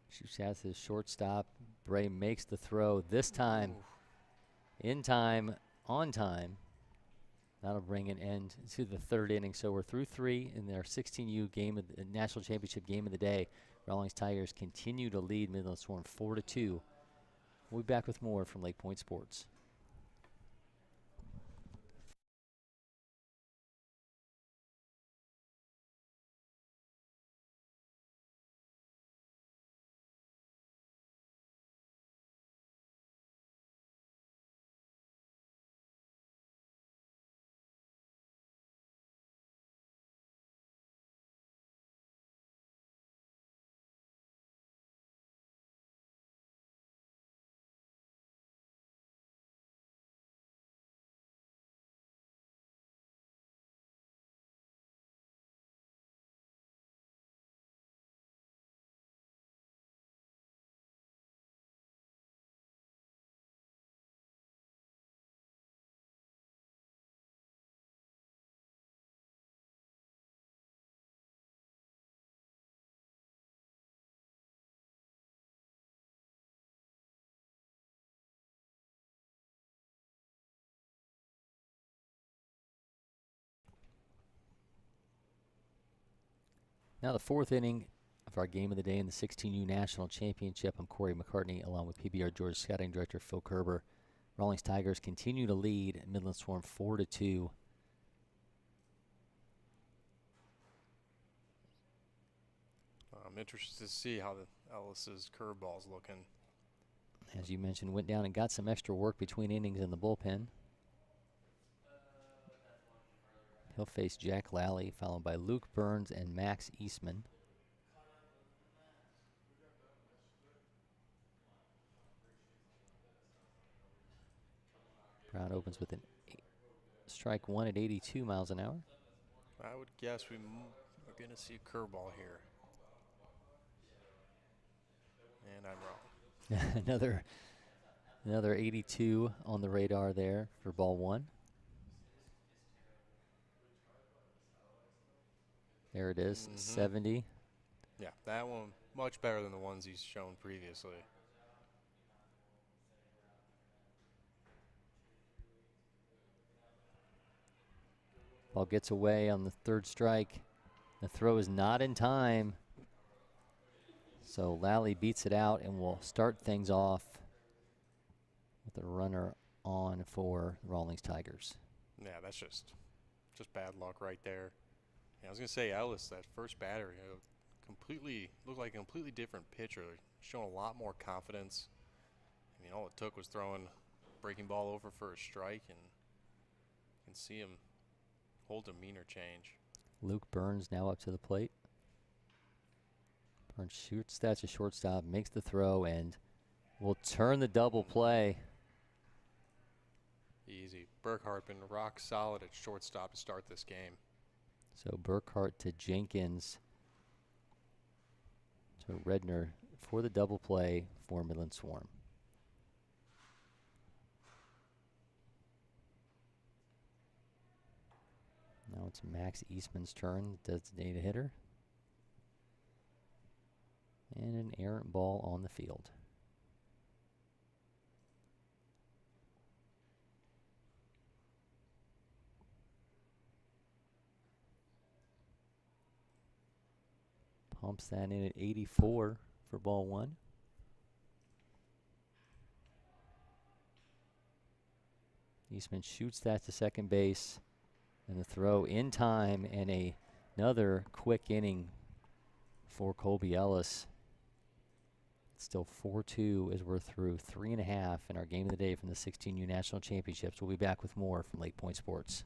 Shoots out his shortstop. Bray makes the throw this time. Ooh. In time, on time. That'll bring an end to the third inning. So we're through 3 in their 16U game of the national championship game of the day. Rawlings Tigers continue to lead Midland Swarm 4-2. We'll be back with more from LakePoint Sports. Now the fourth inning of our game of the day in the 16U National Championship. I'm Cory McCartney along with PBR Georgia Scouting Director Phil Kerber. Rawlings Tigers continue to lead Midland Swarm 4-2. I'm interested to see how the Ellis's curveball's looking. As you mentioned, went down and got some extra work between innings in the bullpen. He'll face Jack Lally, followed by Luke Burns and Max Eastman. Brown opens with an strike 1 at 82 miles an hour. I would guess we're going to see a curveball here. And I'm wrong. another 82 on the radar there for ball 1. There it is, 70. Yeah, that one much better than the ones he's shown previously. Ball gets away on the third strike. The throw is not in time. So Lally beats it out and will start things off with a runner on for the Rawlings Tigers. Yeah, that's just bad luck right there. Yeah, I was going to say Ellis, that first batter, looked like a completely different pitcher, showing a lot more confidence. I mean, all it took was throwing breaking ball over for a strike, and you can see him whole demeanor change. Luke Burns now up to the plate. Burns shoots, that's a shortstop, makes the throw, and will turn the double play. Easy. Burkhart been rock solid at shortstop to start this game. So Burkhart to Jenkins to Redner for the double play for Midland Swarm. Now it's Max Eastman's turn, designated hitter. And an errant ball on the field. Pumps that in at 84 for ball 1. Eastman shoots that to second base. And the throw in time, and another quick inning for Colby Ellis. It's still 4-2 as we're through 3.5 in our game of the day from the 16U National Championships. We'll be back with more from LakePoint Sports.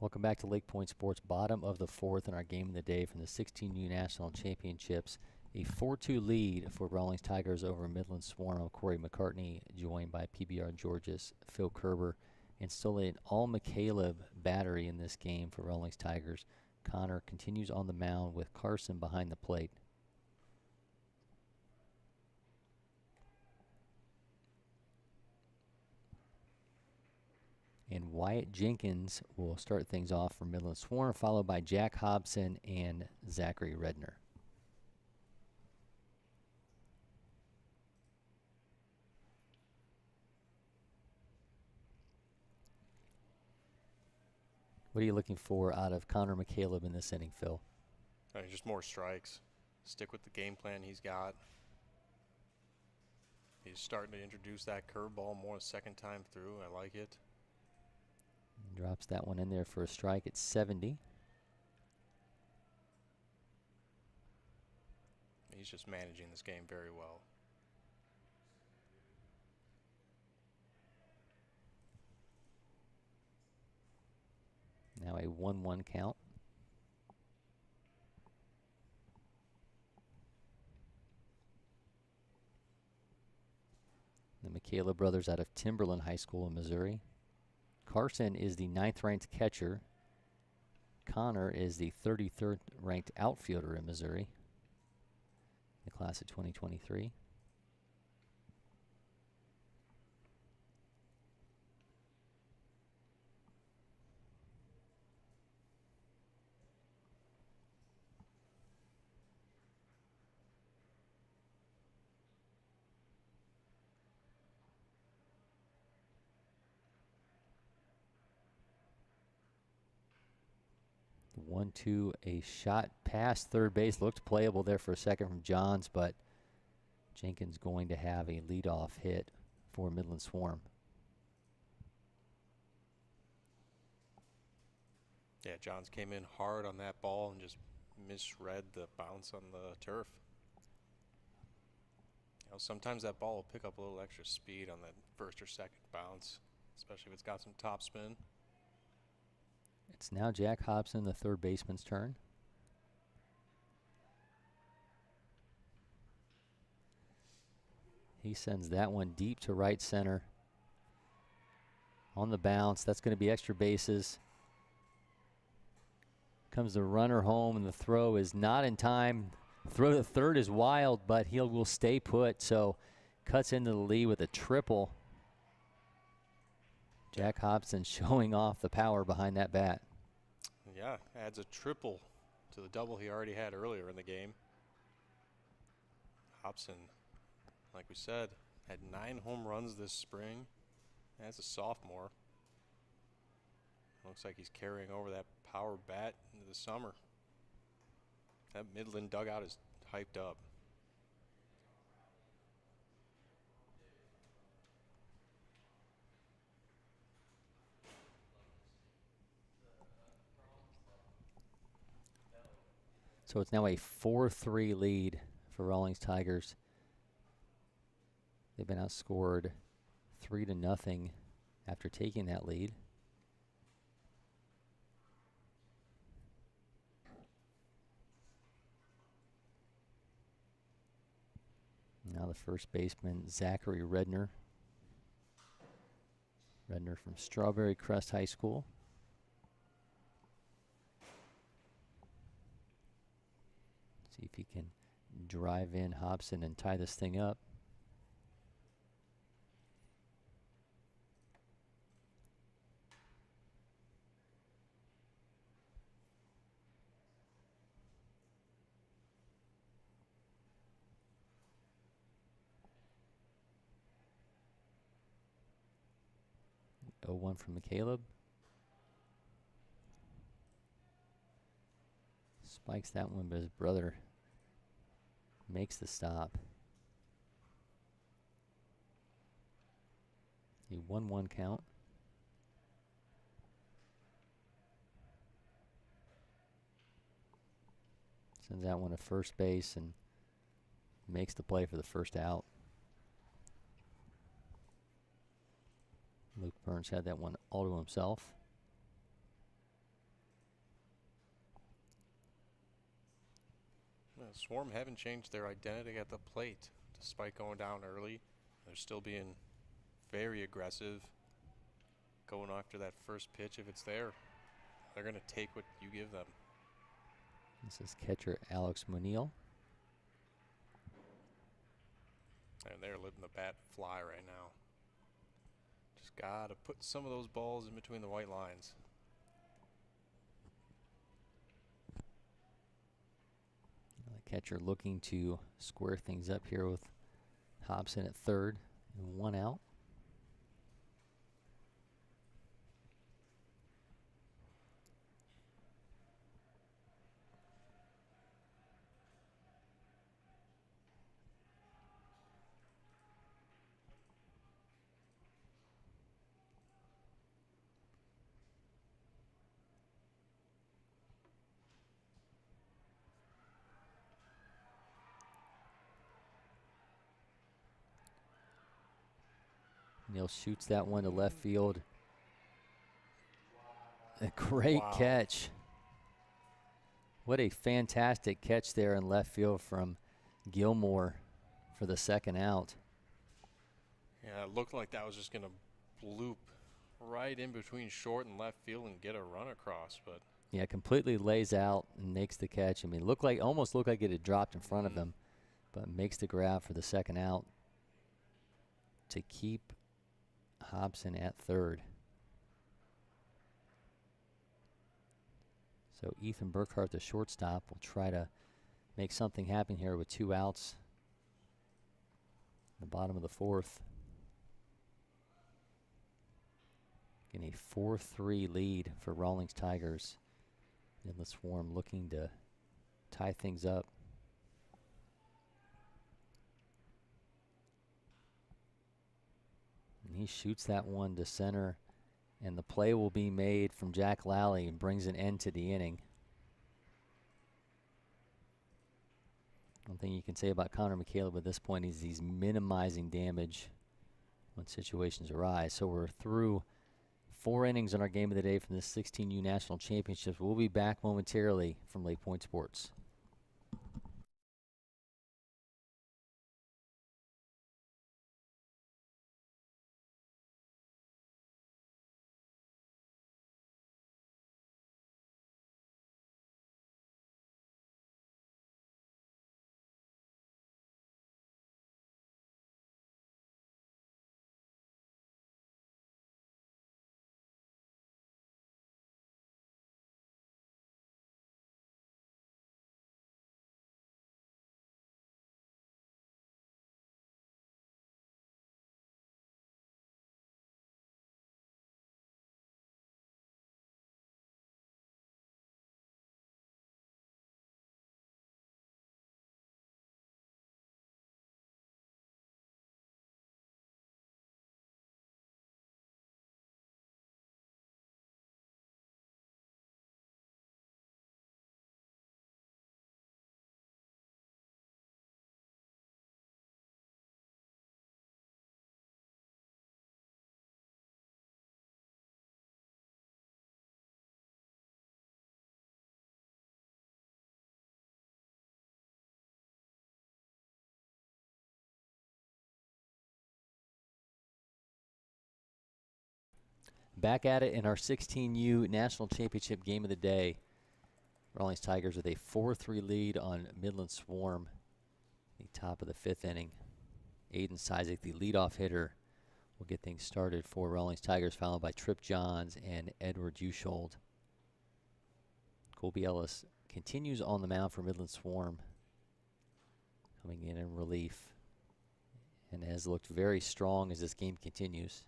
Welcome back to LakePoint Sports. Bottom of the fourth in our game of the day from the 16U National Championships. A 4-2 lead for Rawlings Tigers over Midland Swarm of Cory McCartney, joined by PBR George's Phil Kerber. And still an all-McCaleb battery in this game for Rawlings Tigers. Connor continues on the mound with Carson behind the plate. And Wyatt Jenkins will start things off for Midland Swarm, followed by Jack Hobson and Zachary Redner. What are you looking for out of Connor McCaleb in this inning, Phil? Just more strikes. Stick with the game plan he's got. He's starting to introduce that curveball more a second time through. I like it. Drops that one in there for a strike at 70. He's just managing this game very well. Now a 1-1 count. The McCaleb brothers out of Timberland High School in Missouri. Carson is the 9th ranked catcher. Connor is the 33rd ranked outfielder in Missouri, the class of 2023. The 1-2, a shot past third base. Looked playable there for a second from Johns, but Jenkins going to have a leadoff hit for Midland Swarm. Yeah, Johns came in hard on that ball and just misread the bounce on the turf. You know, sometimes that ball will pick up a little extra speed on that first or second bounce, especially if it's got some top spin. It's now Jack Hobson, the third baseman's turn. He sends that one deep to right center. On the bounce, that's going to be extra bases. Comes the runner home, and the throw is not in time. Throw to third is wild, but he will stay put, so cuts into the lead with a triple. Jack Hobson showing off the power behind that bat. Yeah, adds a triple to the double he already had earlier in the game. Hobson, like we said, had 9 home runs this spring as a sophomore. Looks like he's carrying over that power bat into the summer. That Midland dugout is hyped up. So it's now a 4-3 lead for Rawlings Tigers. They've been outscored 3-0 after taking that lead. Now the first baseman, Zachary Redner. Redner from Strawberry Crest High School. See if he can drive in Hobson and tie this thing up. Oh, 1 from McCaleb. Spikes that one, but his brother makes the stop. A 1-1 count. Sends that one to first base and makes the play for the first out. Luke Burns had that one all to himself. Swarm haven't changed their identity at the plate, despite going down early. They're still being very aggressive, going after that first pitch if it's there. They're going to take what you give them. This is catcher Alex Munil. And they're letting the bat fly right now. Just got to put some of those balls in between the white lines. The catcher looking to square things up here with Hobson at third and 1 out. Neal shoots that one to left field. A great catch. What a fantastic catch there in left field from Gilmore for the second out. Yeah, it looked like that was just going to loop right in between short and left field and get a run across, but yeah, completely lays out and makes the catch. I mean, almost looked like it had dropped in front of him, but makes the grab for the second out to keep Hobson at third. So Ethan Burkhart, the shortstop, will try to make something happen here with 2 outs in the bottom of the fourth. Getting a 4-3 lead for Rawlings Tigers. Midland Swarm looking to tie things up. And he shoots that one to center, and the play will be made from Jack Lally and brings an end to the inning. One thing you can say about Connor McCaleb at this point is he's minimizing damage when situations arise. So we're through 4 innings on our game of the day from the 16U National Championships. We'll be back momentarily from LakePoint Sports. Back at it in our 16U National Championship game of the day. Rawlings Tigers with a 4-3 lead on Midland Swarm. The top of the 5th inning. Aiden Sizik, the leadoff hitter, will get things started for Rawlings Tigers, followed by Trip Johns and Edward Ushold. Colby Ellis continues on the mound for Midland Swarm, coming in relief, and has looked very strong as this game continues.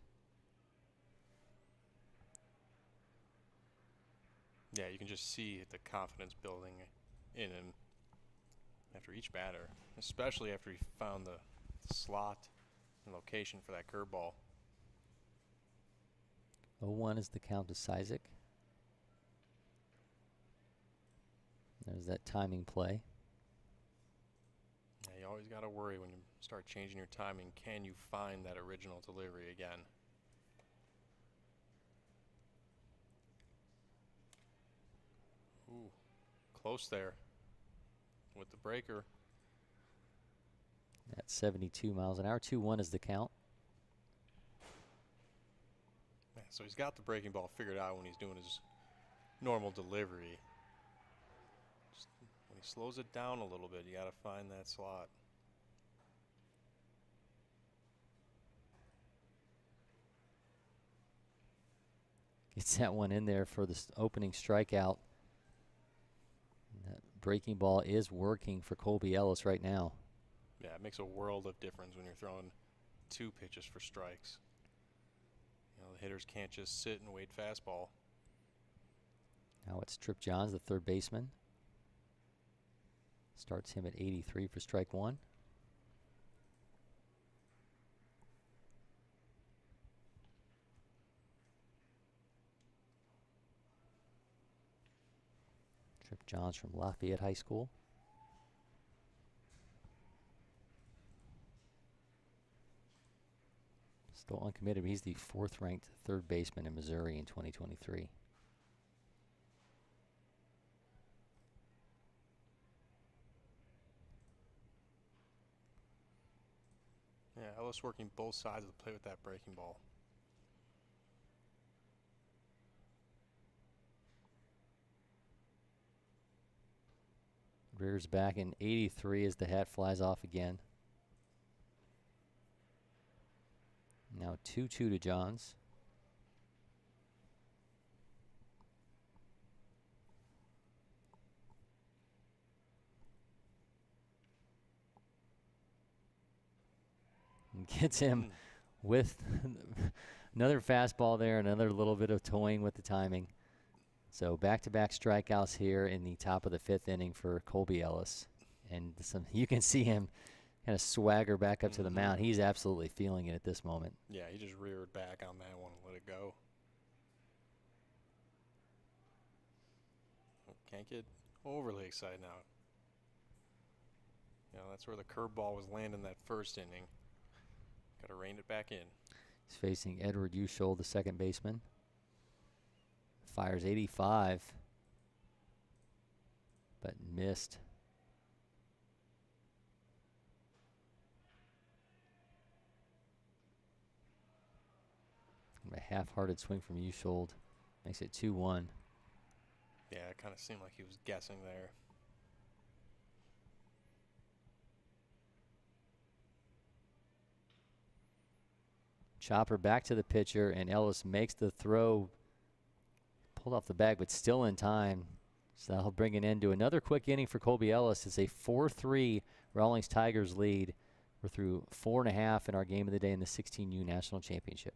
yeah, you can just see the confidence building in him after each batter, especially after he found the slot and location for that curveball. 0-1 is the count to Sizik. There's that timing play. Yeah, you always got to worry when you start changing your timing. Can you find that original delivery again? Ooh, close there. with the breaker. At 72 miles an hour. 2-1 is the count. Yeah, so he's got the breaking ball figured out when he's doing his normal delivery. Just when he slows it down a little bit, you got to find that slot. Gets that one in there for the opening strikeout. And that breaking ball is working for Colby Ellis right now. Yeah, it makes a world of difference when you're throwing 2 pitches for strikes. You know, the hitters can't just sit and wait fastball. Now it's Trip Johns, the third baseman. Starts him at 83 for strike 1. Trip Johns from Lafayette High School. Still uncommitted, but he's the 4th ranked third baseman in Missouri in 2023. Yeah, Ellis working both sides of the plate with that breaking ball. Rears back in 83 as the hat flies off again. Now 2-2 to Johns. And gets him with another fastball there, another little bit of toying with the timing. So back-to-back strikeouts here in the top of the 5th inning for Colby Ellis. And you can see him kind of swagger back up to the mound. He's absolutely feeling it at this moment. Yeah, he just reared back on that one and let it go. Can't get overly excited now. You know, that's where the curveball was landing that first inning. Got to rein it back in. He's facing Edward Ushold, the second baseman. Fires 85, but missed. A half-hearted swing from Ushold makes it 2-1. Yeah, it kind of seemed like he was guessing there. Chopper back to the pitcher, and Ellis makes the throw. Pulled off the bag, but still in time. So that'll bring an end to another quick inning for Colby Ellis. It's a 4-3 Rawlings Tigers lead. We're through 4.5 in our game of the day in the 16U National Championship.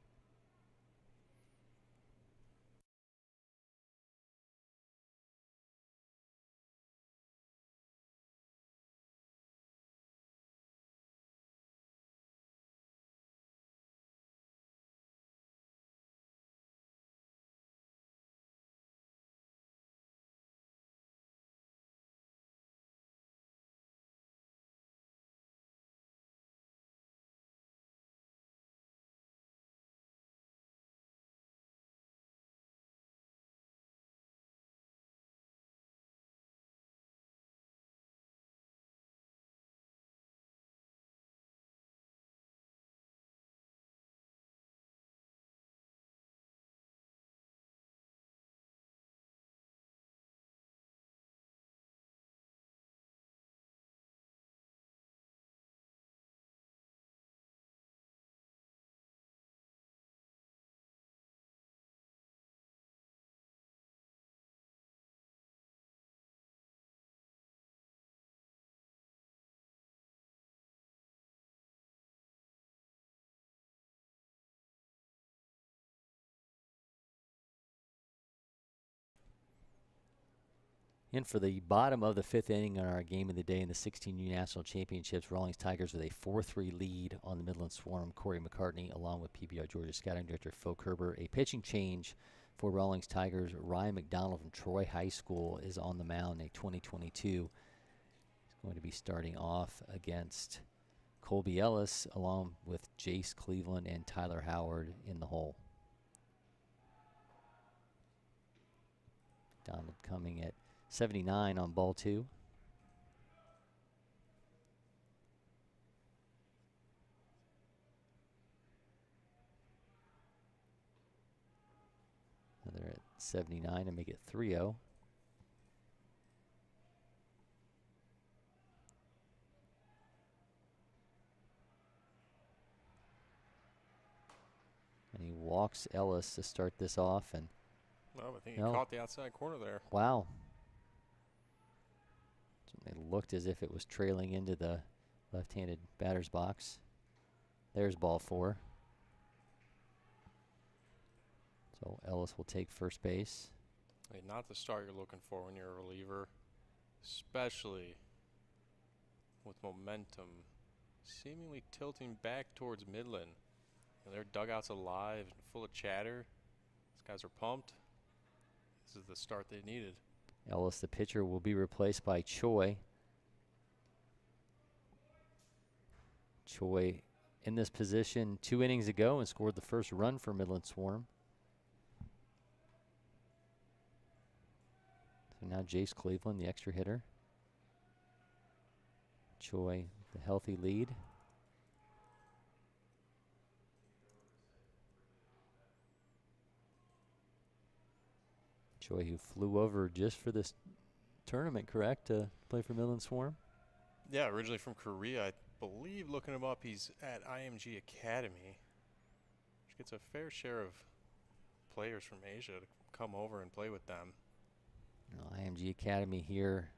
In for the bottom of the 5th inning on our game of the day in the 16U National Championships, Rawlings Tigers with a 4-3 lead on the Midland Swarm. Cory McCartney along with PBR Georgia Scouting Director Phil Kerber. A pitching change for Rawlings Tigers. Ryan McDonald from Troy High School is on the mound, a 2022. He's going to be starting off against Colby Ellis along with Jace Cleveland and Tyler Howard in the hole. McDonald coming at 79 on ball 2. 79 to make it 3-0. And he walks Ellis to start this off. And well, I think he caught the outside corner there. Wow. It looked as if it was trailing into the left-handed batter's box. There's ball 4. So Ellis will take first base. Hey, not the start you're looking for when you're a reliever, especially with momentum seemingly tilting back towards Midland. And their dugout's alive and full of chatter. These guys are pumped. This is the start they needed. Ellis, the pitcher, will be replaced by Choi. Choi in this position 2 innings ago and scored the first run for Midland Swarm. So now Jace Cleveland, the extra hitter. Choi, the healthy lead. Choi, who flew over just for this tournament, correct, to play for Midland Swarm? Yeah, originally from Korea. I believe, looking him up, he's at IMG Academy, which gets a fair share of players from Asia to come over and play with them. IMG Academy here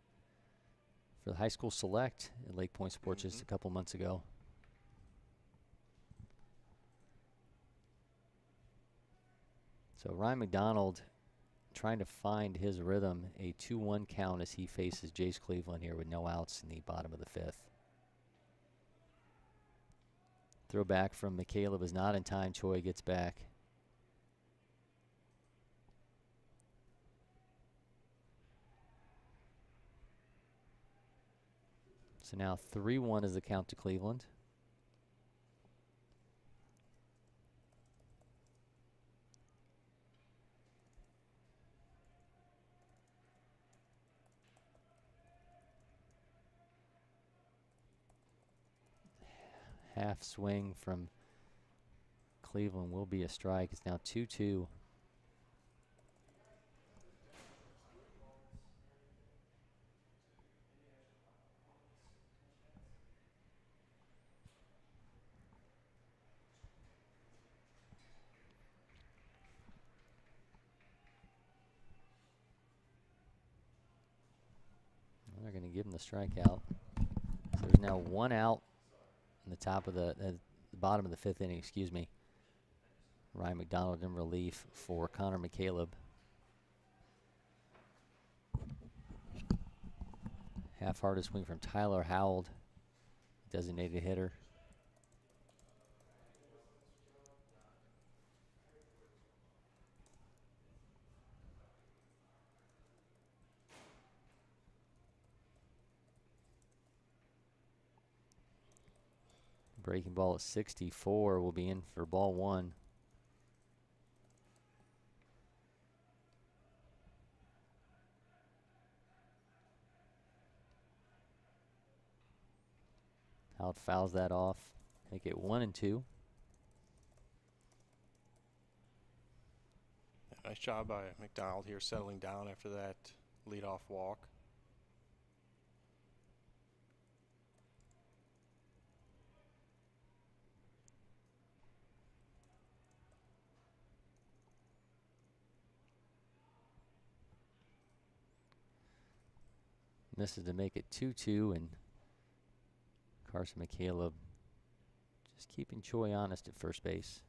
for the high school select at LakePoint Sports just a couple months ago. So Ryan McDonald trying to find his rhythm, a 2-1 count as he faces Jace Cleveland here with no outs in the bottom of the 5th. Throw back from McCaleb is not in time. Choi gets back. So now 3-1 is the count to Cleveland. Half swing from Cleveland will be a strike. It's now 2-2. They're going to give him the strikeout. So there's now 1 out in the top of the bottom of the 5th inning, excuse me. Ryan McDonald in relief for Connor McCaleb. Half-hearted swing from Tyler Howell, designated hitter. Breaking ball at 64 will be in for ball 1. Howard fouls that off. Make it 1-2. Nice job by McDonald here, settling down after that leadoff walk. Misses to make it 2-2, and Carson McCaleb just keeping Choi honest at first base.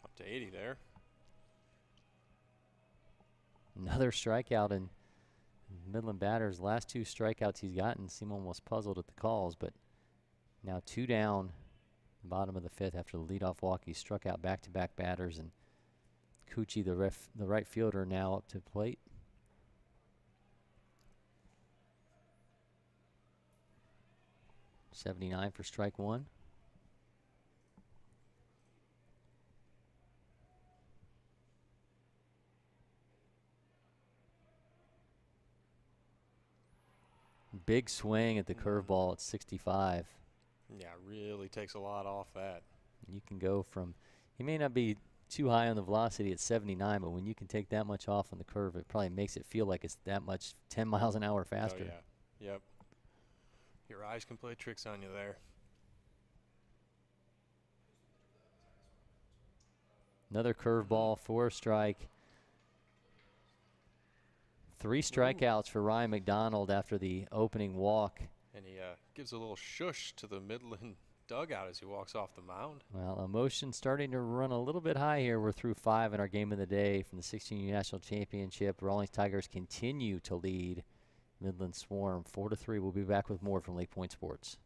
Up to 80 there. Another strikeout, and Midland batter's last 2 strikeouts he's gotten seem almost puzzled at the calls, but now 2 down, bottom of the 5th after the leadoff walk. He struck out back-to-back batters, and Cucci, the right fielder, now up to plate. .79 for strike 1. big swing at the curveball at 65. Yeah, really takes a lot off that. You can go from, he may not be too high on the velocity at 79, but when you can take that much off on the curve, it probably makes it feel like it's that much 10 miles an hour faster. Oh, yeah. Yep. Your eyes can play tricks on you there. Another curveball for a strike. 3 strikeouts for Ryan McDonald after the opening walk. And he gives a little shush to the Midland dugout as he walks off the mound. Well, emotion starting to run a little bit high here. We're through 5 in our game of the day from the 16U National Championship. Rawlings Tigers continue to lead Midland Swarm 4-3. We'll be back with more from LakePoint Sports.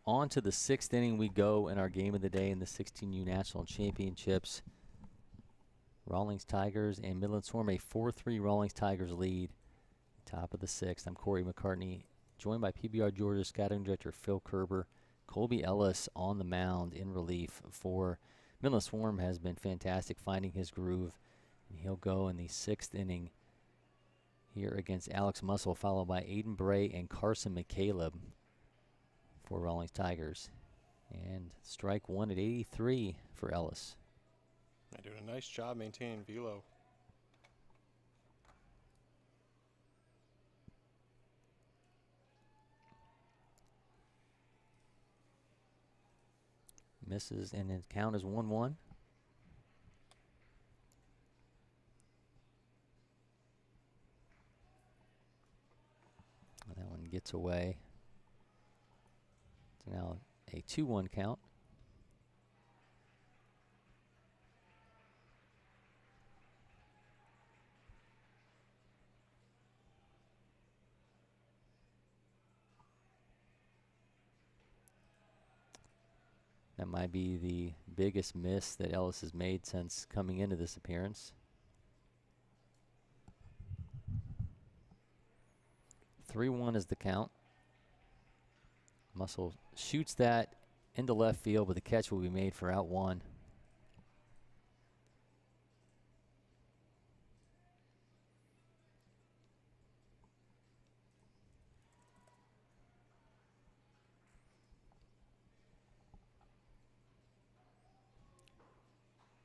On to the 6th inning we go in our game of the day in the 16U National Championships. Rawlings Tigers and Midland Swarm, a 4-3 Rawlings Tigers lead. Top of the 6th. I'm Cory McCartney, joined by PBR Georgia scouting director Phil Kerber. Colby Ellis on the mound in relief for Midland Swarm has been fantastic finding his groove. And he'll go in the 6th inning here against Alex Muscle, followed by Aiden Bray and Carson McCaleb for Rawlings Tigers. And strike 1 at 83 for Ellis. They're doing a nice job maintaining velo. Misses, and his count is 1-1. That one gets away. So now a 2-1 count. That might be the biggest miss that Ellis has made since coming into this appearance. 3-1 is the count. Muscle shoots that into left field, but the catch will be made for out 1.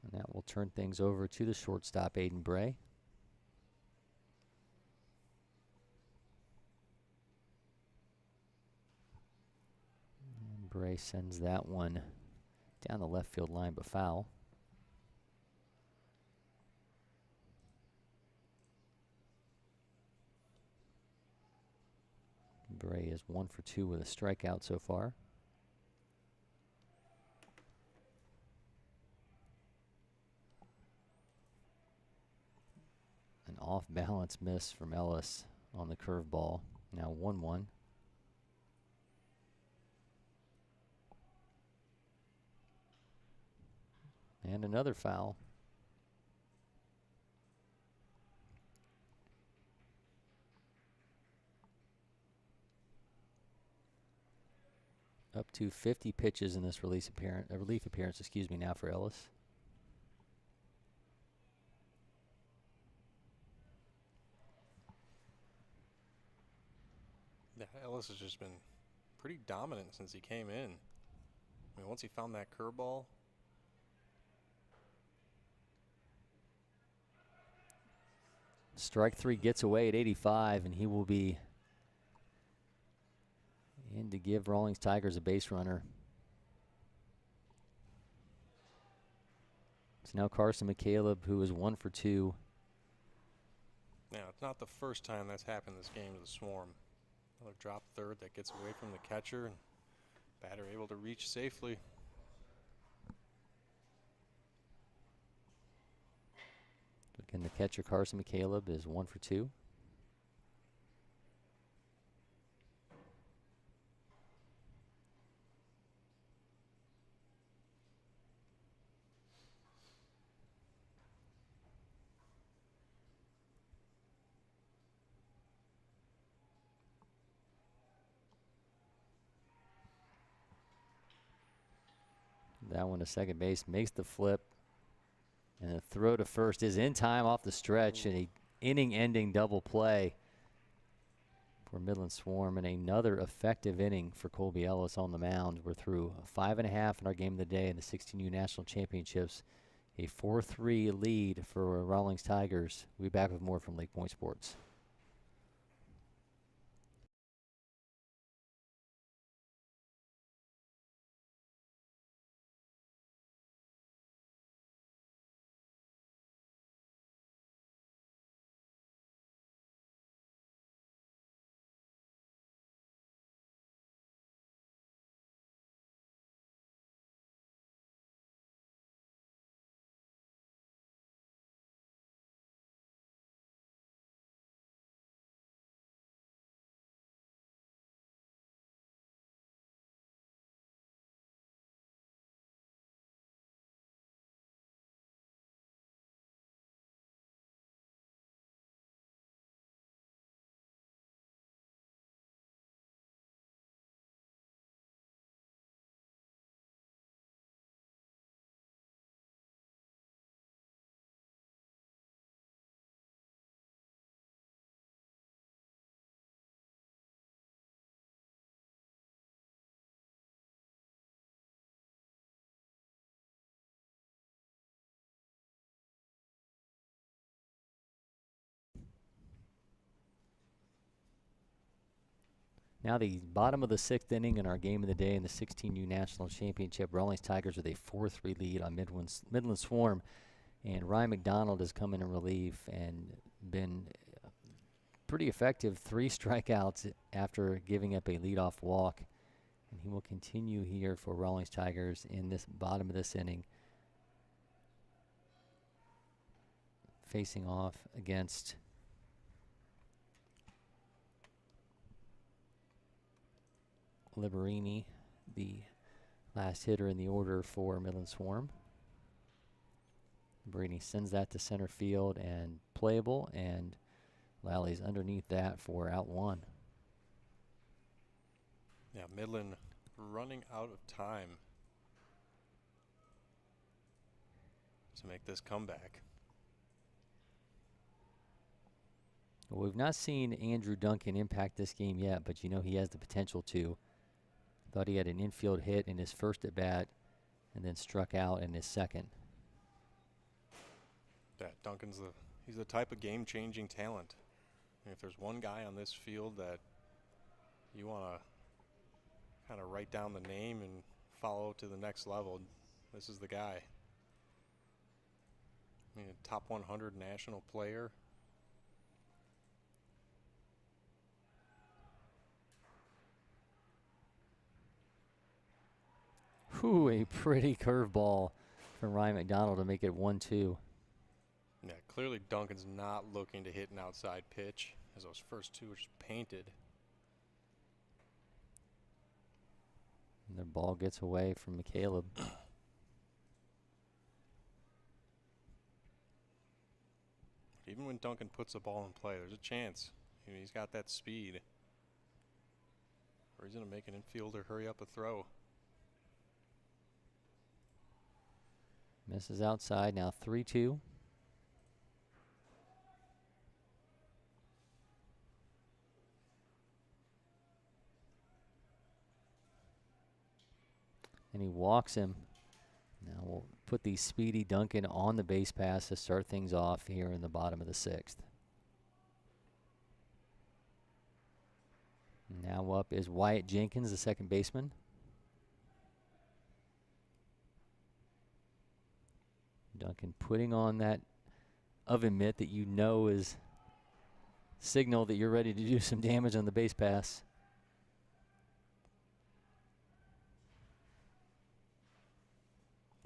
And that will turn things over to the shortstop, Aiden Bray. And Bray sends that one down the left field line, but foul. Bray is 1 for 2 with a strikeout so far. An off-balance miss from Ellis on the curveball. Now 1-1. And another foul. Up to 50 pitches in this relief appearance, excuse me, now for Ellis. Yeah, Ellis has just been pretty dominant since he came in. I mean, once he found that curveball, Strike three gets away at 85, and he will be in to give Rawlings Tigers a base runner. It's now Carson McCaleb, who is 1 for 2. Now, it's not the first time that's happened this game to the Swarm. Another drop third that gets away from the catcher, and batter able to reach safely. Again, the catcher, Carson McCaleb, is 1 for 2. That one to second base, makes the flip. And the throw to first is in time off the stretch, and a inning-ending double play for Midland Swarm, and another effective inning for Colby Ellis on the mound. We're through 5.5 in our game of the day in the 16U National Championships. A 4-3 lead for Rawlings Tigers. We'll be back with more from LakePoint Sports. Now the bottom of the 6th inning in our game of the day in the 16U National Championship. Rawlings Tigers with a 4-3 lead on Midland Swarm. And Ryan McDonald has come in relief and been pretty effective. 3 strikeouts after giving up a leadoff walk. And he will continue here for Rawlings Tigers in this bottom of this inning, facing off against Liberini, the last hitter in the order for Midland Swarm. Liberini sends that to center field and playable, and Lally's underneath that for out 1. Yeah, Midland running out of time to make this comeback. Well, we've not seen Andrew Duncan impact this game yet, but you know he has the potential to. Thought he had an infield hit in his first at bat and then struck out in his second. Yeah, Duncan's he's the type of game-changing talent. I mean, if there's one guy on this field that you want to kind of write down the name and follow to the next level, this is the guy. I mean, a top 100 national player. Whew, a pretty curveball from Ryan McDonald to make it 1-2. Yeah, clearly Duncan's not looking to hit an outside pitch, as those first 2 are just painted. And the ball gets away from McCaleb. Even when Duncan puts the ball in play, there's a chance. I mean, he's got that speed. Or he's going to make an infielder hurry up a throw. Misses outside, now 3-2. And he walks him. Now we'll put the speedy Duncan on the base pass to start things off here in the bottom of the 6th. Now up is Wyatt Jenkins, the second baseman. Duncan putting on that oven mitt that you know is signal that you're ready to do some damage on the base pass.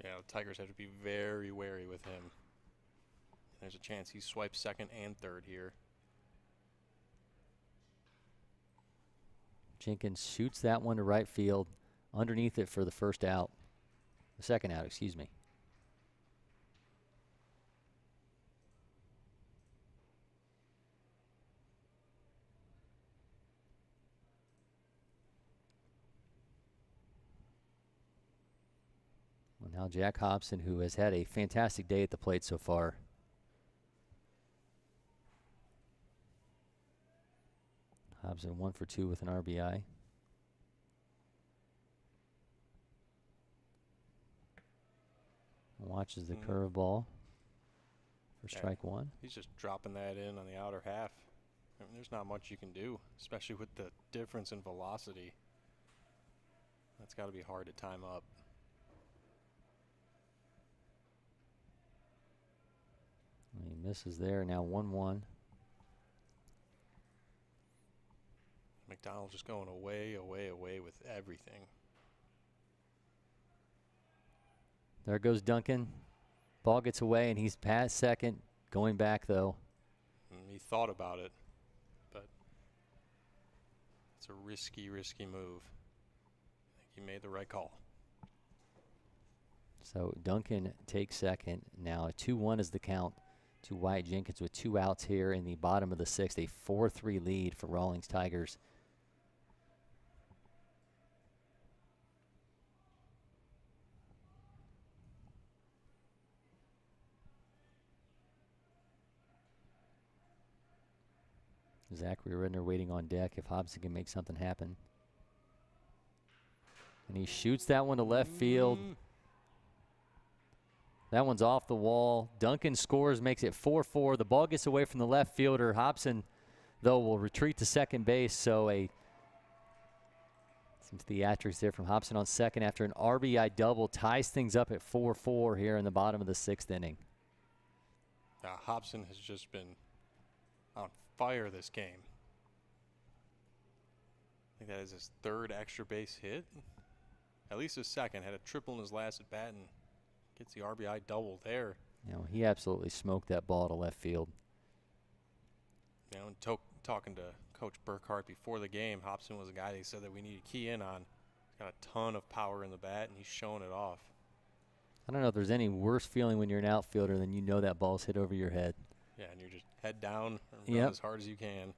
Yeah, the Tigers have to be very wary with him. There's a chance he swipes second and third here. Jenkins shoots that one to right field, underneath it for the first out. The second out, excuse me. Well, now Jack Hobson, who has had a fantastic day at the plate so far. Hobson 1 for 2 with an RBI. Watches the curveball for strike one. He's just dropping that in on the outer half. I mean, there's not much you can do, especially with the difference in velocity. That's got to be hard to time up. He misses there. Now 1-1. McDonald just going away, away, away with everything. There goes Duncan. Ball gets away, and he's past second. Going back, though. He thought about it, but it's a risky, risky move. I think he made the right call. So Duncan takes second. Now a 2-1 is the count to Wyatt Jenkins with 2 outs here in the bottom of the 6th. A 4-3 lead for Rawlings Tigers. Zachary Redner waiting on deck if Hobson can make something happen. And he shoots that one to left field. That one's off the wall. Duncan scores, makes it 4-4. The ball gets away from the left fielder. Hobson, though, will retreat to second base. So some theatrics there from Hobson on second after an RBI double. Ties things up at 4-4 here in the bottom of the 6th inning. Hobson has just been on fire this game. I think that is his 3rd extra base hit. At least his 2nd. Had a triple in his last at bat and gets the RBI double there. You know, he absolutely smoked that ball to left field. You know, and talking to Coach Burkhart before the game, Hobson was a guy they said that we need to key in on. He's got a ton of power in the bat, and he's showing it off. I don't know if there's any worse feeling when you're an outfielder than you know that ball's hit over your head. Yeah, and you're just head down and run as hard as you can.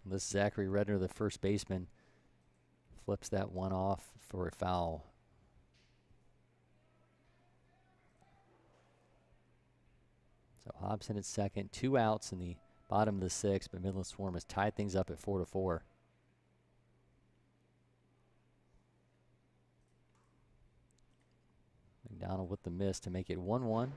This Zachary Redner, the first baseman, flips that one off for a foul. So Hobson at second, 2 outs in the bottom of the 6th, but Midland Swarm has tied things up at 4-4. McDonald with the miss to make it 1-1.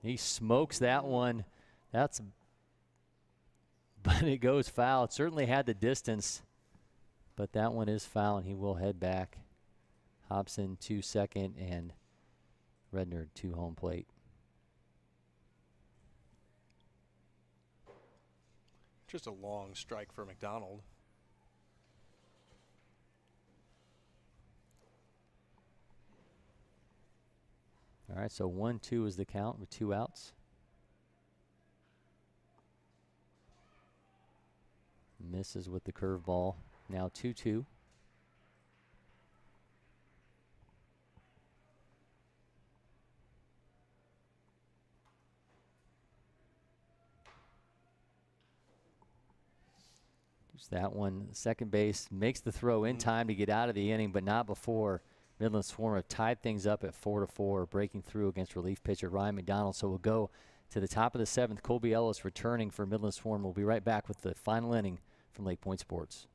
He smokes that one. But it goes foul. It certainly had the distance, but that one is foul, and he will head back. Hobson to second, and Redner to home plate. Just a long strike for McDonald. All right, so 1-2 is the count with 2 outs. Misses with the curveball. Now 2-2. Just that one, second base, makes the throw in time to get out of the inning, but not before. Midland Swarm have tied things up at 4-4, breaking through against relief pitcher Ryan McDonald. So we'll go to the top of the 7th. Colby Ellis returning for Midland Swarm. We'll be right back with the final inning from LakePoint Sports.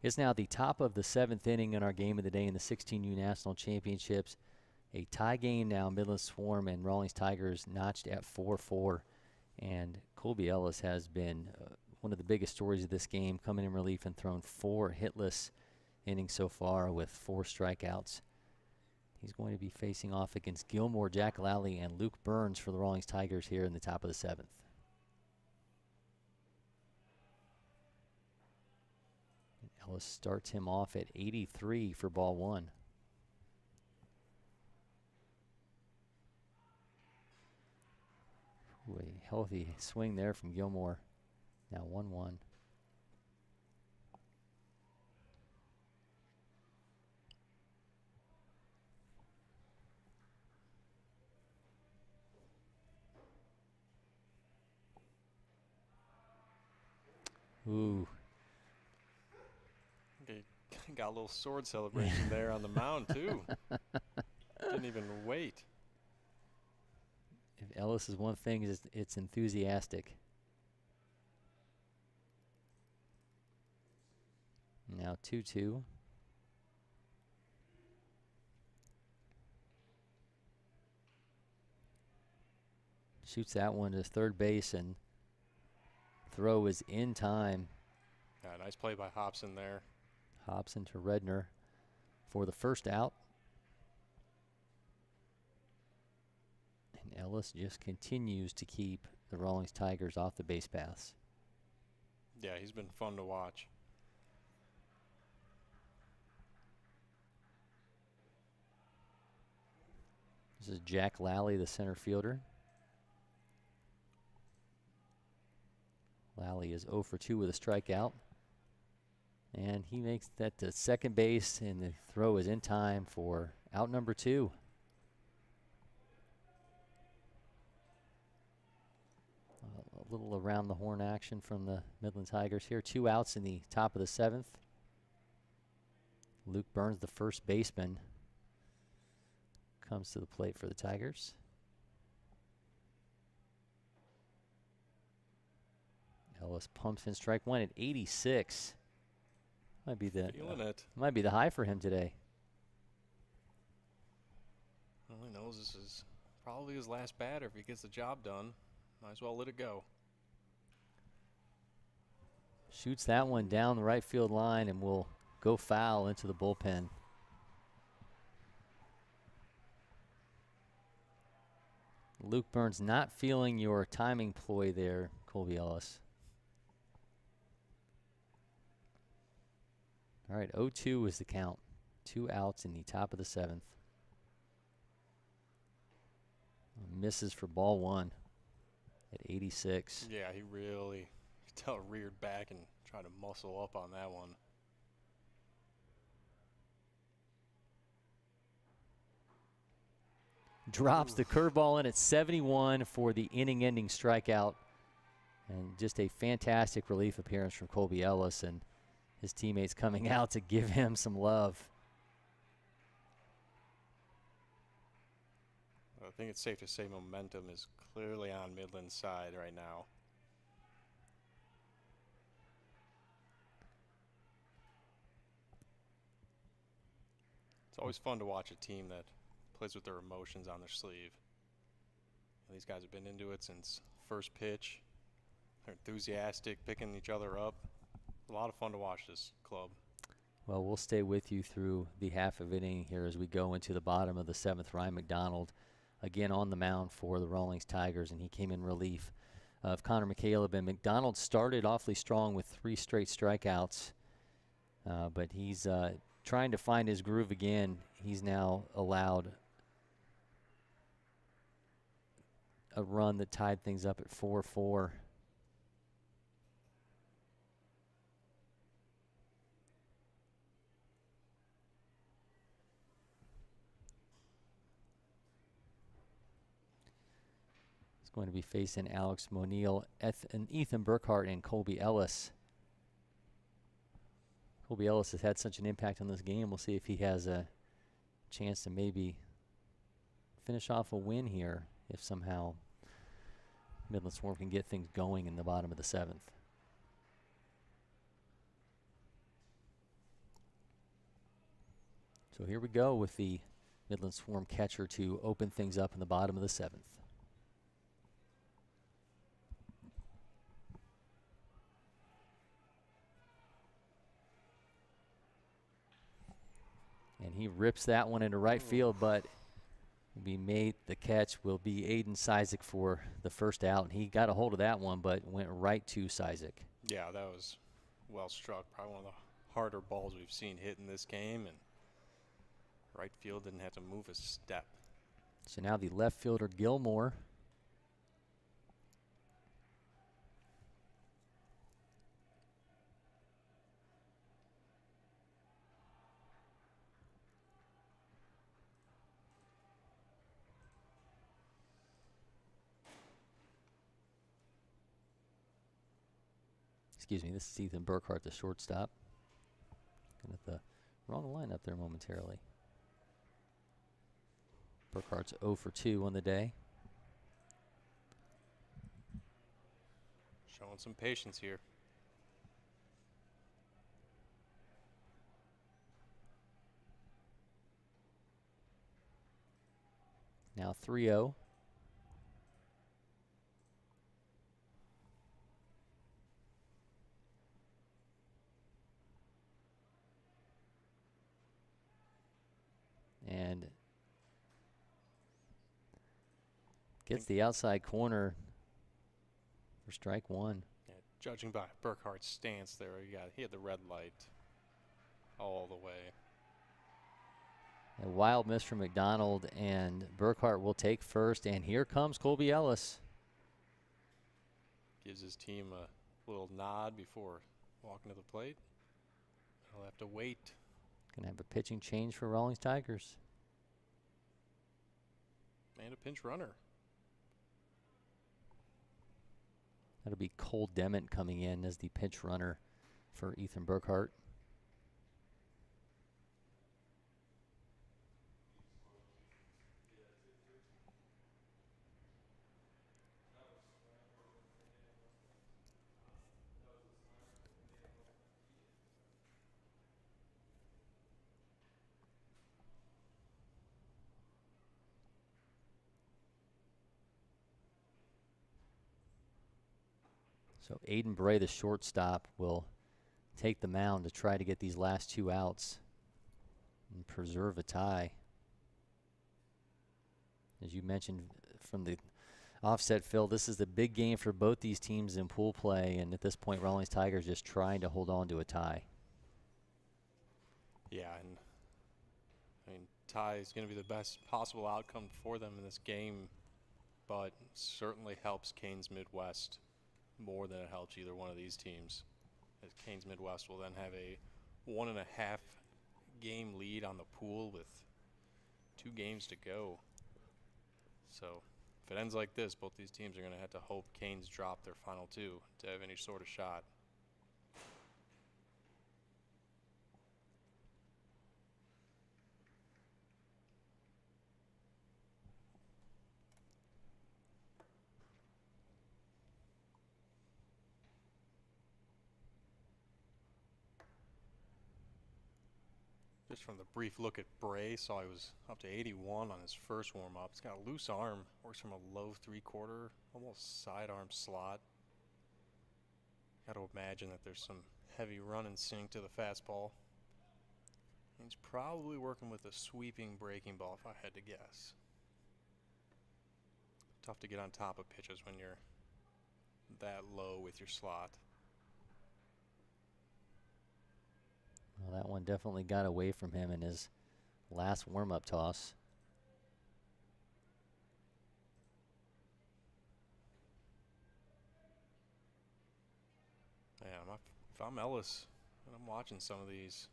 It's now the top of the 7th inning in our game of the day in the 16U National Championships. A tie game now, Midland Swarm and Rawlings Tigers notched at 4-4. And Colby Ellis has been one of the biggest stories of this game, coming in relief and thrown 4 hitless innings so far with 4 strikeouts. He's going to be facing off against Gilmore, Jack Lally, and Luke Burns for the Rawlings Tigers here in the top of the 7th. Ellis starts him off at 83 for ball 1. Ooh, a healthy swing there from Gilmore. Now 1-1. Ooh. Got a little sword celebration there on the mound, too. Didn't even wait. If Ellis is one thing, it's enthusiastic. Now 2-2. Shoots that one to third base, and throw is in time. Yeah, nice play by Hobson there. Hobson to Redner for the first out. And Ellis just continues to keep the Rawlings Tigers off the base paths. Yeah, he's been fun to watch. This is Jack Lally, the center fielder. Lally is 0 for 2 with a strikeout. And he makes that to second base, and the throw is in time for out number 2. A little around the horn action from the Midland Tigers here. 2 outs in the top of the 7th. Luke Burns, the first baseman, comes to the plate for the Tigers. Ellis pumps in strike 1 at 86. Might be the high for him today. Well, he knows this is probably his last batter. If he gets the job done, might as well let it go. Shoots that one down the right field line and will go foul into the bullpen. Luke Burns not feeling your timing ploy there, Colby Ellis. All right, 0-2 is the count. 2 outs in the top of the 7th. Misses for ball 1 at 86. Yeah, he really, you could tell, reared back and tried to muscle up on that one. Drops the curveball in at 71 for the inning-ending strikeout. And just a fantastic relief appearance from Colby Ellis, and his teammates coming out to give him some love. I think it's safe to say momentum is clearly on Midland's side right now. It's always fun to watch a team that plays with their emotions on their sleeve. And these guys have been into it since first pitch. They're enthusiastic, picking each other up. A lot of fun to watch this club. Well, we'll stay with you through the half of inning here as we go into the bottom of the 7th. Ryan McDonald again on the mound for the Rawlings Tigers, and he came in relief of Connor McCaleb. And McDonald started awfully strong with 3 straight strikeouts, but he's trying to find his groove again. He's now allowed a run that tied things up at 4-4. Going to be facing Alex Monil and Ethan Burkhart and Colby Ellis. Colby Ellis has had such an impact on this game. We'll see if he has a chance to maybe finish off a win here if somehow Midland Swarm can get things going in the bottom of the 7th. So here we go with the Midland Swarm catcher to open things up in the bottom of the 7th. And he rips that one into right field, but the catch will be Aiden Cizik for the first out. And he got a hold of that one, but went right to Cizik. Yeah, that was well struck. Probably one of the harder balls we've seen hit in this game, and right field didn't have to move a step. So now the left fielder, Gilmore. Excuse me, this is Ethan Burkhart, the shortstop. Looking at the wrong lineup there momentarily. Burkhart's 0 for 2 on the day. Showing some patience here. Now 3-0. And gets the outside corner for strike 1. Yeah, judging by Burkhart's stance there, he had the red light all the way. A wild miss from McDonald, and Burkhart will take first, and here comes Colby Ellis. Gives his team a little nod before walking to the plate. He'll have to wait. Gonna have a pitching change for Rawlings Tigers. And a pinch runner. That'll be Cole Dement coming in as the pinch runner for Ethan Burkhart. So Aiden Bray, the shortstop, will take the mound to try to get these last 2 outs and preserve a tie. As you mentioned from the offset, Phil, this is the big game for both these teams in pool play, and at this point, Rawlings Tigers just trying to hold on to a tie. Yeah, and I mean, tie is going to be the best possible outcome for them in this game, but certainly helps Canes Midwest more than it helps either one of these teams, as Canes Midwest will then have a 1.5 game lead on the pool with 2 games to go. So if it ends like this, both these teams are going to have to hope Canes drop their final 2 to have any sort of shot. Just from the brief look at Bray, saw he was up to 81 on his first warm-up. He's got a loose arm, works from a low 3/4, almost sidearm slot. Got to imagine that there's some heavy run and sink to the fastball. He's probably working with a sweeping breaking ball, if I had to guess. Tough to get on top of pitches when you're that low with your slot. Well, that one definitely got away from him in his last warm-up toss. Yeah, if I'm Ellis and I'm watching some of these,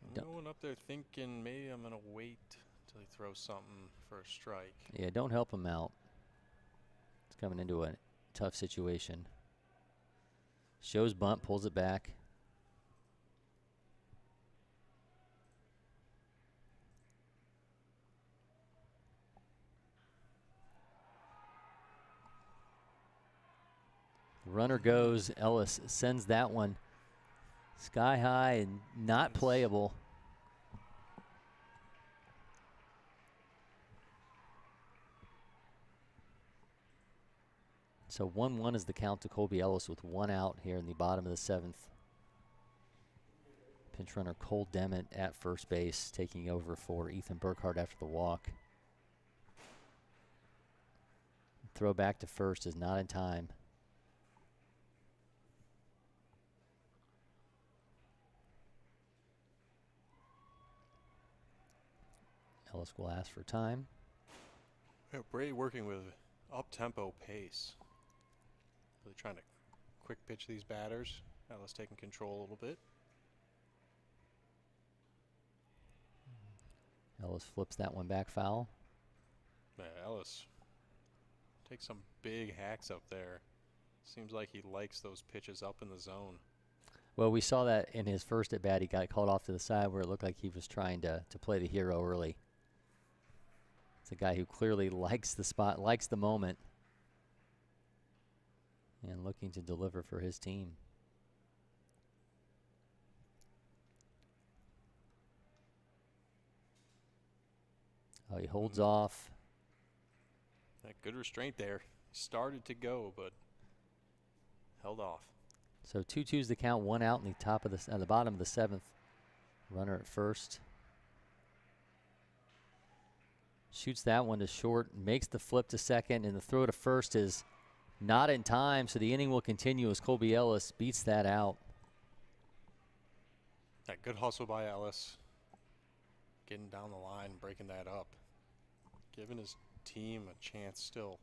I'm going up there thinking maybe I'm going to wait until he throws something for a strike. Yeah, don't help him out. It's coming into a tough situation. Shows bunt, pulls it back. Runner goes. Ellis sends that one Sky high and not playable. So 1-1 is the count to Colby Ellis with 1 out here in the bottom of the 7th. Pinch runner Cole Dement at first base, taking over for Ethan Burkhardt after the walk. Throw back to first is not in time. Ellis will ask for time. Yeah, Brady working with up-tempo pace. Really trying to quick pitch these batters. Ellis taking control a little bit. Ellis flips that one back foul. Yeah, Ellis takes some big hacks up there. Seems like he likes those pitches up in the zone. Well, we saw that in his first at bat. He got called off to the side where it looked like he was trying to play the hero early. It's a guy who clearly likes the spot, likes the moment, and looking to deliver for his team. Oh, he holds off. That good restraint there. Started to go, but held off. So 2-2's the count, 1 out in the top of the bottom of the 7th. Runner at first. Shoots that one to short, makes the flip to second, and the throw to first is not in time, so the inning will continue as Colby Ellis beats that out. That good hustle by Ellis. Getting down the line, breaking that up. Giving his team a chance still.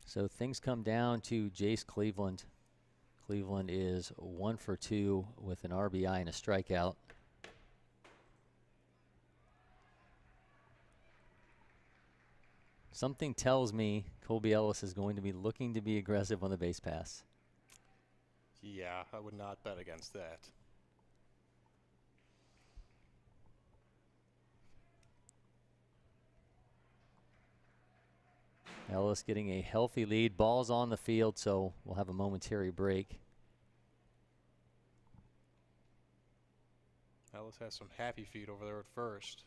So things come down to Jace Cleveland. Cleveland is 1 for 2 with an RBI and a strikeout. Something tells me Colby Ellis is going to be looking to be aggressive on the base pass. Yeah, I would not bet against that. Ellis getting a healthy lead. Ball's on the field, so we'll have a momentary break. Ellis has some happy feet over there at first.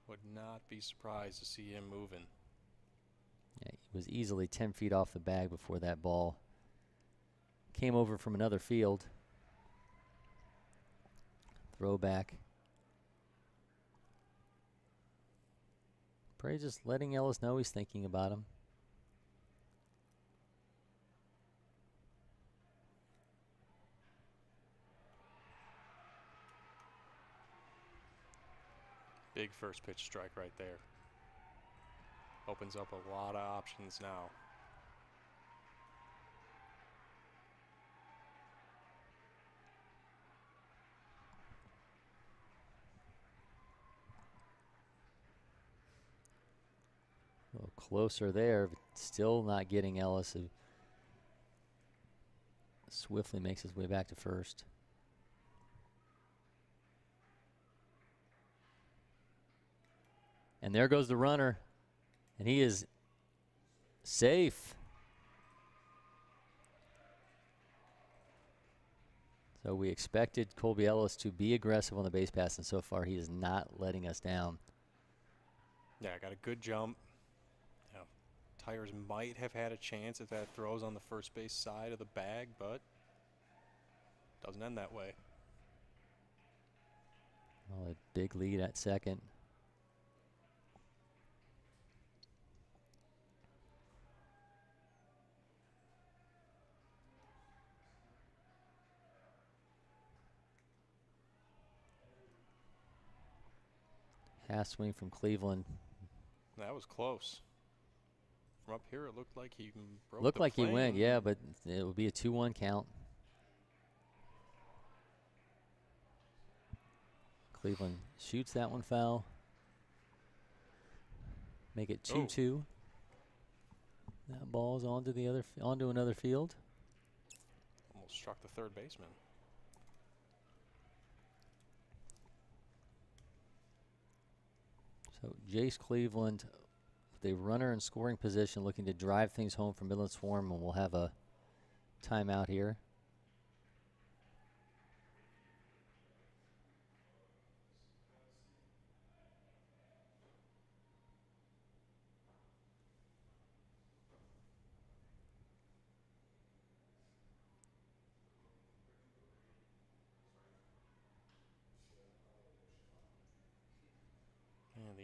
Would not be surprised to see him moving. Yeah, he was easily 10 feet off the bag before that ball came over from another field. Throwback. Probably just letting Ellis know he's thinking about him. Big first pitch strike right there. Opens up a lot of options now. A little closer there, but still not getting Ellis, who swiftly makes his way back to first. And there goes the runner, and he is safe. So we expected Colby Ellis to be aggressive on the base pass, and so far he is not letting us down. Yeah, got a good jump. You know, Tires might have had a chance if that throws on the first base side of the bag, but doesn't end that way. Well, a big lead at second. Half swing from Cleveland. That was close. From up here, it looked like he broke Looked the like plane. he went, yeah, but it will be a 2-1 count. Cleveland shoots that one foul. Make it 2-2. That ball's onto another field. Almost struck the third baseman. So Jace Cleveland, the runner in scoring position, looking to drive things home for Midland Swarm, and we'll have a timeout here.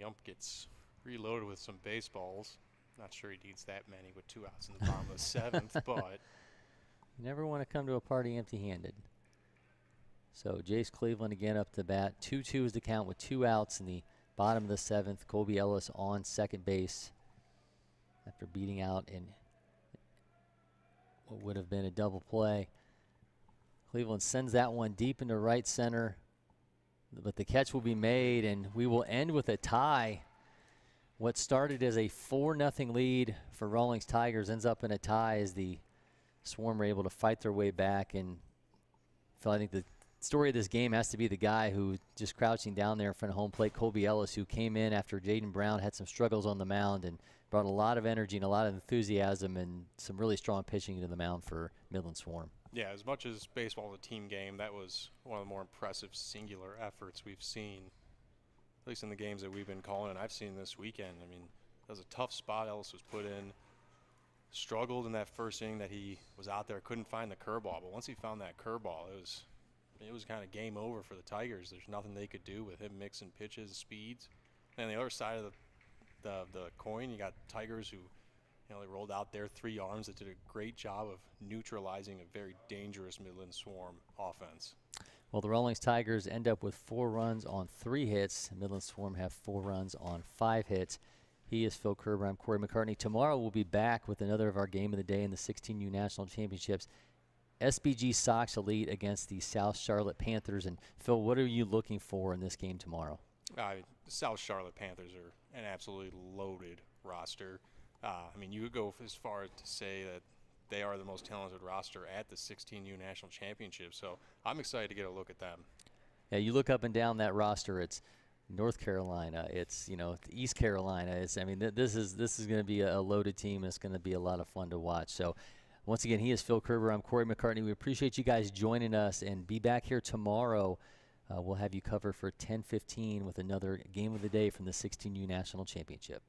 ump gets reloaded with some baseballs. Not sure he needs that many with 2 outs in the bottom of the 7th, but You never want to come to a party empty-handed. So Jace Cleveland again up to bat. 2-2 is the count with 2 outs in the bottom of the 7th. Colby Ellis on second base after beating out in what would have been a double play. Cleveland sends that one deep into right center, but the catch will be made, and we will end with a tie. What started as a 4-0 lead for Rawlings Tigers ends up in a tie as the Swarm are able to fight their way back. And Phil, I think the story of this game has to be the guy who just crouching down there in front of home plate, Colby Ellis, who came in after Jaden Brown had some struggles on the mound and brought a lot of energy and a lot of enthusiasm and some really strong pitching to the mound for Midland Swarm. Yeah, as much as baseball is a team game, that was one of the more impressive singular efforts we've seen, at least in the games that we've been calling, and I've seen this weekend. I mean, that was a tough spot Ellis was put in. Struggled in that first inning that he was out there, couldn't find the curveball. But once he found that curveball, it was kind of game over for the Tigers. There's nothing they could do with him mixing pitches, speeds. And the other side of the coin, you got Tigers who, they rolled out their 3 arms that did a great job of neutralizing a very dangerous Midland Swarm offense. Well, the Rawlings Tigers end up with 4 runs on 3 hits. Midland Swarm have 4 runs on 5 hits. He is Phil Kerber. I'm Cory McCartney. Tomorrow we'll be back with another of our game of the day in the 16U National Championships. SBG Sox Elite against the South Charlotte Panthers. And Phil, what are you looking for in this game tomorrow? The South Charlotte Panthers are an absolutely loaded roster. You would go as far as to say that they are the most talented roster at the 16U National Championship. So I'm excited to get a look at them. Yeah, you look up and down that roster. It's North Carolina. It's East Carolina. This is going to be a loaded team. It's going to be a lot of fun to watch. So once again, he is Phil Kerber. I'm Cory McCartney. We appreciate you guys joining us, and be back here tomorrow. We'll have you covered for 10:15 with another game of the day from the 16U National Championship.